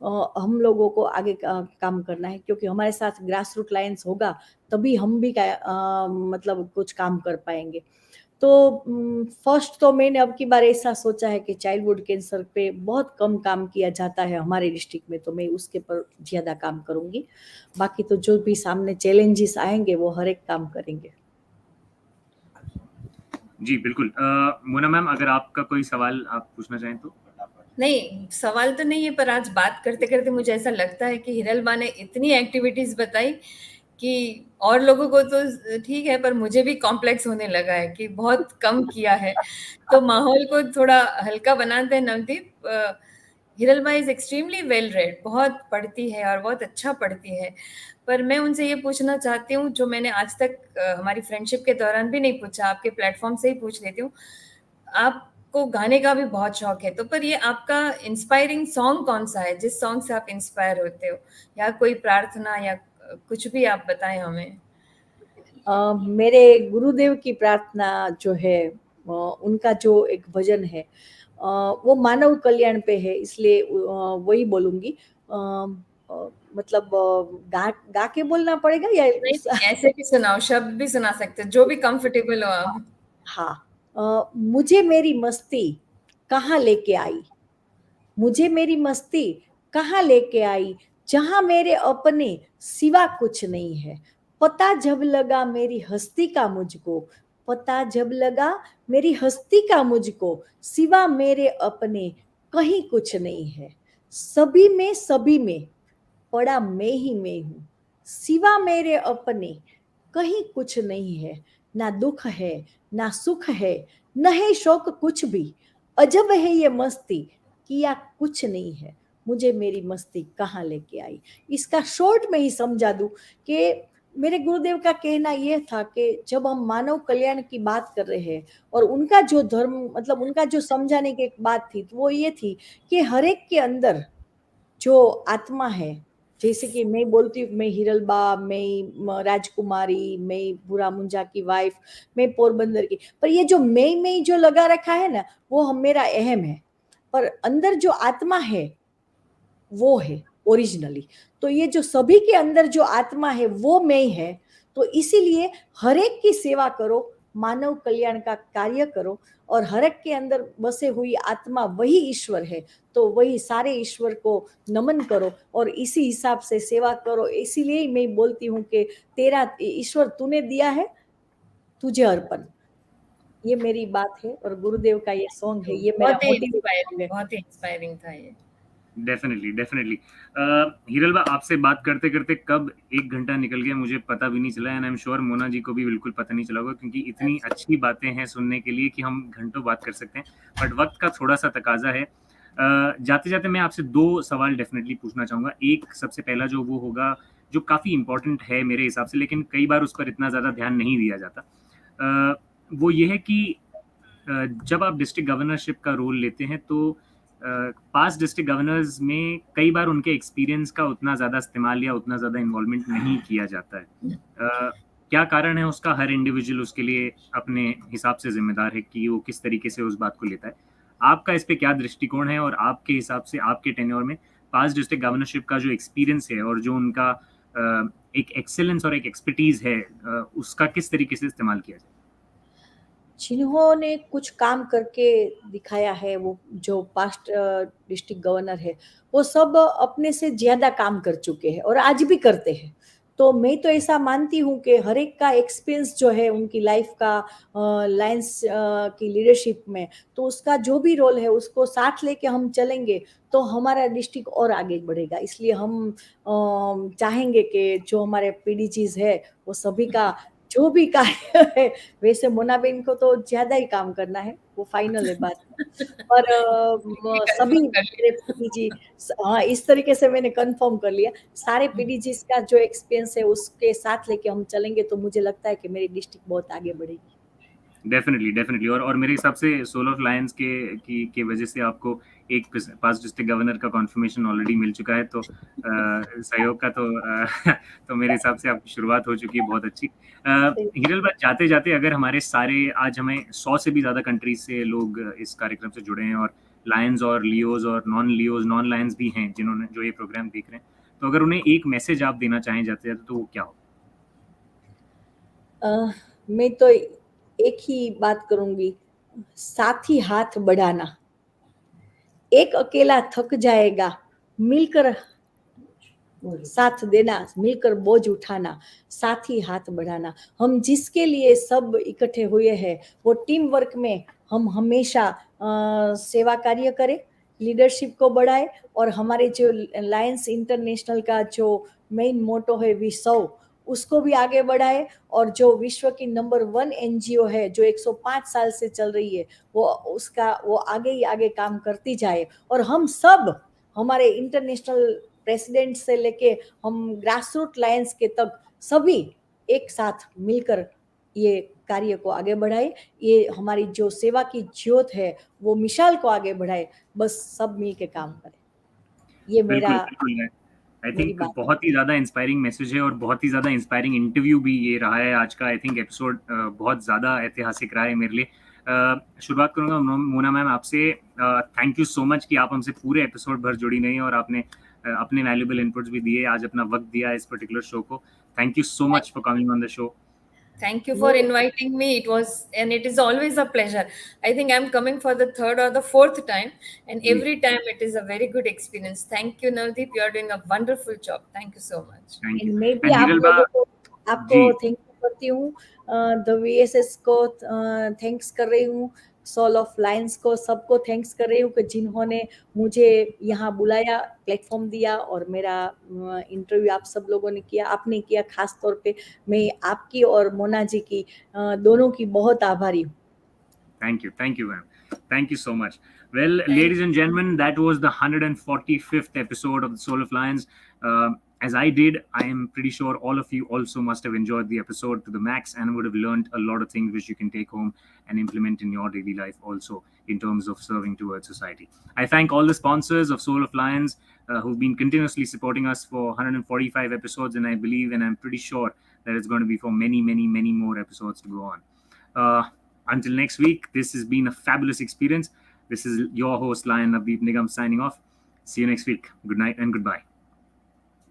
हम लोगों को आगे काम करना है, क्योंकि हमारे साथ ग्रास रूट लायंस होगा तभी हम भी मतलब कुछ काम कर पाएंगे। तो फर्स्ट तो मैंने अब की बार ऐसा सोचा है कि चाइल्डहुड कैंसर पे बहुत कम काम किया जाता है हमारे डिस्ट्रिक्ट में, तो मैं उसके पर ज़्यादा काम करूँगी। बाकी तो जो भी सामने चैलेंजेस आएंगे वो हर एक काम करेंगे। जी बिल्कुल। मोना मैम, अगर आपका कोई सवाल आप पूछना चाहें तो। नहीं, सवाल तो नहीं है, पर आज बात करते करते मुझे ऐसा लगता है कि हिरलबा ने इतनी एक्टिविटीज बताई कि और लोगों को तो ठीक है, पर मुझे भी कॉम्प्लेक्स होने लगा है कि बहुत कम किया है। तो माहौल को थोड़ा हल्का बनाते हैं। Navdeep, Hiralba is extremely well read, बहुत पढ़ती है और बहुत अच्छा पढ़ती है। पर मैं उनसे ये पूछना चाहती हूँ जो मैंने आज तक हमारी फ्रेंडशिप के दौरान भी नहीं पूछा, आपके प्लेटफॉर्म से ही पूछ लेती हूँ। आपको गाने का भी बहुत शौक है, तो पर ये आपका इंस्पायरिंग सॉन्ग कौन सा है, जिस सॉन्ग से आप इंस्पायर होते हो, या कोई प्रार्थना या कुछ भी आप बताएं हमें। मेरे गुरुदेव की प्रार्थना जो है, उनका जो एक भजन है, वो मानव कल्याण पे है, इसलिए वही बोलूंगी। मतलब गा के बोलना पड़ेगा या नहीं, ऐसे भी सुनाओ, शब्द भी सुना सकते, जो भी कंफर्टेबल हो आप। हाँ, मुझे मेरी मस्ती कहाँ लेके आई, मुझे मेरी मस्ती कहाँ लेके आई, जहां मेरे अपने सिवा कुछ नहीं है। पता जब लगा मेरी हस्ती का मुझको, पता जब लगा मेरी हस्ती का मुझको, सिवा मेरे अपने कहीं कुछ नहीं है। सभी में पड़ा मैं ही मैं हूँ, सिवा मेरे अपने कहीं कुछ नहीं है। ना दुख है ना सुख है, न है शौक कुछ भी, अजब है ये मस्ती, किया कुछ नहीं है, मुझे मेरी मस्ती कहाँ लेके आई। इसका शॉर्ट में ही समझा दूं कि मेरे गुरुदेव का कहना यह था कि जब हम मानव कल्याण की बात कर रहे हैं, और उनका जो धर्म, मतलब उनका जो समझाने की एक बात थी, तो वो ये थी कि हर एक के अंदर जो आत्मा है, जैसे कि मैं बोलती हूँ, मैं हिरलबा, मैं राजकुमारी, मैं भूरा मुंजा की वाइफ, मैं पोरबंदर की, पर ये जो मैं जो लगा रखा है ना, वो हम मेरा अहम है, पर अंदर जो आत्मा है वो है ओरिजिनली। तो ये जो सभी के अंदर जो आत्मा है वो मैं है, तो इसीलिए हर एक की सेवा करो, मानव कल्याण का कार्य करो, और हर एक के अंदर बसे हुई आत्मा वही ईश्वर है, तो वही सारे ईश्वर को नमन करो और इसी हिसाब से सेवा करो। इसीलिए मैं बोलती हूँ कि तेरा ईश्वर तूने दिया है, तुझे अर्पण। ये मेरी बात है, और गुरुदेव का ये सॉन्ग है, ये मेरा मोटिवेशन है। बहुत ही इंस्पायरिंग था ये। Definitely definitely. हिरलबा, आपसे बात करते करते कब 1 घंटा निकल गया मुझे पता भी नहीं चला, and I am sure Mona ji को भी बिल्कुल पता नहीं चला होगा, क्योंकि इतनी अच्छी बातें हैं सुनने के लिए कि हम घंटों बात कर सकते हैं, बट वक्त का थोड़ा सा तकाजा है। जाते जाते मैं आपसे 2 सवाल डेफिनेटली पूछना चाहूंगा। एक सबसे पहला जो वो होगा, जो काफी इंपॉर्टेंट है मेरे हिसाब से, लेकिन कई बार उस पर इतना ज्यादा ध्यान नहीं दिया जाता, वो ये है कि जब आप डिस्ट्रिक्ट गवर्नरशिप का रोल लेते हैं तो पास डिस्ट्रिक्ट गवर्नर्स में कई बार उनके एक्सपीरियंस का उतना ज़्यादा इस्तेमाल या उतना ज़्यादा इन्वॉल्वमेंट नहीं किया जाता है। क्या कारण है उसका? हर इंडिविजुअल उसके लिए अपने हिसाब से जिम्मेदार है कि वो किस तरीके से उस बात को लेता है। आपका इस पे क्या दृष्टिकोण है, और आपके हिसाब से आपके टेन्योर में पास डिस्ट्रिक्ट गवर्नरशिप का जो एक्सपीरियंस है और जो उनका एक एक्सेलेंस और एक एक्सपर्टीज है, उसका किस तरीके से इस्तेमाल किया जाए? जिन्होंने कुछ काम करके दिखाया है, वो जो पास्ट डिस्ट्रिक्ट गवर्नर है, वो सब अपने से ज्यादा काम कर चुके हैं और आज भी करते हैं। तो मैं तो ऐसा मानती हूँ कि हर एक का एक्सपीरियंस जो है उनकी लाइफ का, लायंस की लीडरशिप में, तो उसका जो भी रोल है उसको साथ लेके हम चलेंगे तो हमारा डिस्ट्रिक्ट और आगे बढ़ेगा। इसलिए हम चाहेंगे कि जो हमारे पीडीजीज है वो सभी का जो भी कार्य है, वैसे मोनाबेन को तो ज्यादा ही काम करना है, वो फाइनल है बात। पर सभी Confirm कर लिया। मेरे पीडीजी, हाँ, इस तरीके से मैंने कंफर्म कर लिया। सारे पीडीजी का जो एक्सपीरियंस है उसके साथ लेके हम चलेंगे तो मुझे लगता है कि मेरी डिस्ट्रिक्ट बहुत आगे बढ़ेगी। डेफिनेटली और मेरे हिसाब से सोल ऑफ लायंस के वजह से आपको एक पास डिस्ट्रिक्ट गवर्नर का कॉन्फर्मेशन ऑलरेडी मिल चुका है, तो सहयोग का तो तो मेरे हिसाब से आपकी शुरुआत हो चुकी है बहुत अच्छी। हिरल भाई, जाते जाते अगर हमारे सारे आज हमें 100 से भी ज्यादा कंट्रीज से लोग इस कार्यक्रम से जुड़े हैं, और लायंस और लियोज नॉन लायंस भी हैं जिन्होंने जो ये प्रोग्राम देख रहे हैं, तो अगर उन्हें एक मैसेज आप देना चाहें जाते जाते, तो वो क्या हो? मैं तो एक ही बात करूंगी, साथी हाथ बढ़ाना। एक अकेला थक जाएगा, मिलकर साथ देना, मिलकर बोझ उठाना, साथी हाथ बढ़ाना। हम जिसके लिए सब इकट्ठे हुए हैं, वो टीम वर्क में हम हमेशा सेवा कार्य करें, लीडरशिप को बढ़ाए, और हमारे जो लायंस इंटरनेशनल का जो मेन मोटो है वी सर्व, उसको भी आगे बढ़ाए। और जो विश्व की नंबर 1 एनजीओ है जो 105 साल से चल रही है, वो आगे ही आगे काम करती जाए। और हम सब, हमारे इंटरनेशनल प्रेसिडेंट से लेके हम ग्रास रूट लायंस के तक, सभी एक साथ मिलकर ये कार्य को आगे बढ़ाए। ये हमारी जो सेवा की ज्योत है वो मिसाल को आगे बढ़ाए। बस सब मिल के काम करें, ये बिल्कुल बिल्कुल। आई मेरी थिंक बात। बहुत ही ज़्यादा इंस्पायरिंग मैसेज है, और बहुत ही ज़्यादा इंस्पायरिंग इंटरव्यू भी ये रहा है आज का। आई थिंक एपिसोड बहुत ज़्यादा ऐतिहासिक रहा है मेरे लिए। शुरुआत करूंगा मोना मैम आपसे। थैंक यू सो मच कि आप हमसे पूरे एपिसोड भर जुड़ी रही, और आपने अपने वैल्यूबल इनपुट्स भी दिए, आज अपना वक्त दिया इस पर्टिकुलर शो को। Thank you so much for coming on the show. Thank you for inviting me. It is always a pleasure. I think I'm coming for the third or the fourth time, and every time it is a very good experience. Thank you, Navdeep. You are doing a wonderful job. Thank you so much. Thank you. मैं भी and आप हिरल बा लोगों को, जी, आपको thank you करती हूँ, the VSS को थैंक्स कर रही हूँ, सोल ऑफ लायंस को, सबको थैंक्स कर रही हूँ कि जिन्होंने मुझे यहाँ बुलाया, प्लेटफॉर्म दिया, और मेरा इंटरव्यू आप सब लोगों ने किया, आपने किया खास तौर पे। मैं आपकी और मोना जी की, दोनों की बहुत आभारी हूँ। thank you ma'am, thank you so much. Well, ladies and gentlemen, that was the 145th episode of the Soul of Lions. As I did, I am pretty sure all of you also must have enjoyed the episode to the max and would have learned a lot of things which you can take home and implement in your daily life also, in terms of serving towards society. I thank all the sponsors of Soul of Lions who've been continuously supporting us for 145 episodes, and I believe and I'm pretty sure that it's going to be for many more episodes to go on. Until next week, this has been a fabulous experience. This is your host, Lion Navdeep Nigam, signing off. See you next week. Good night and goodbye.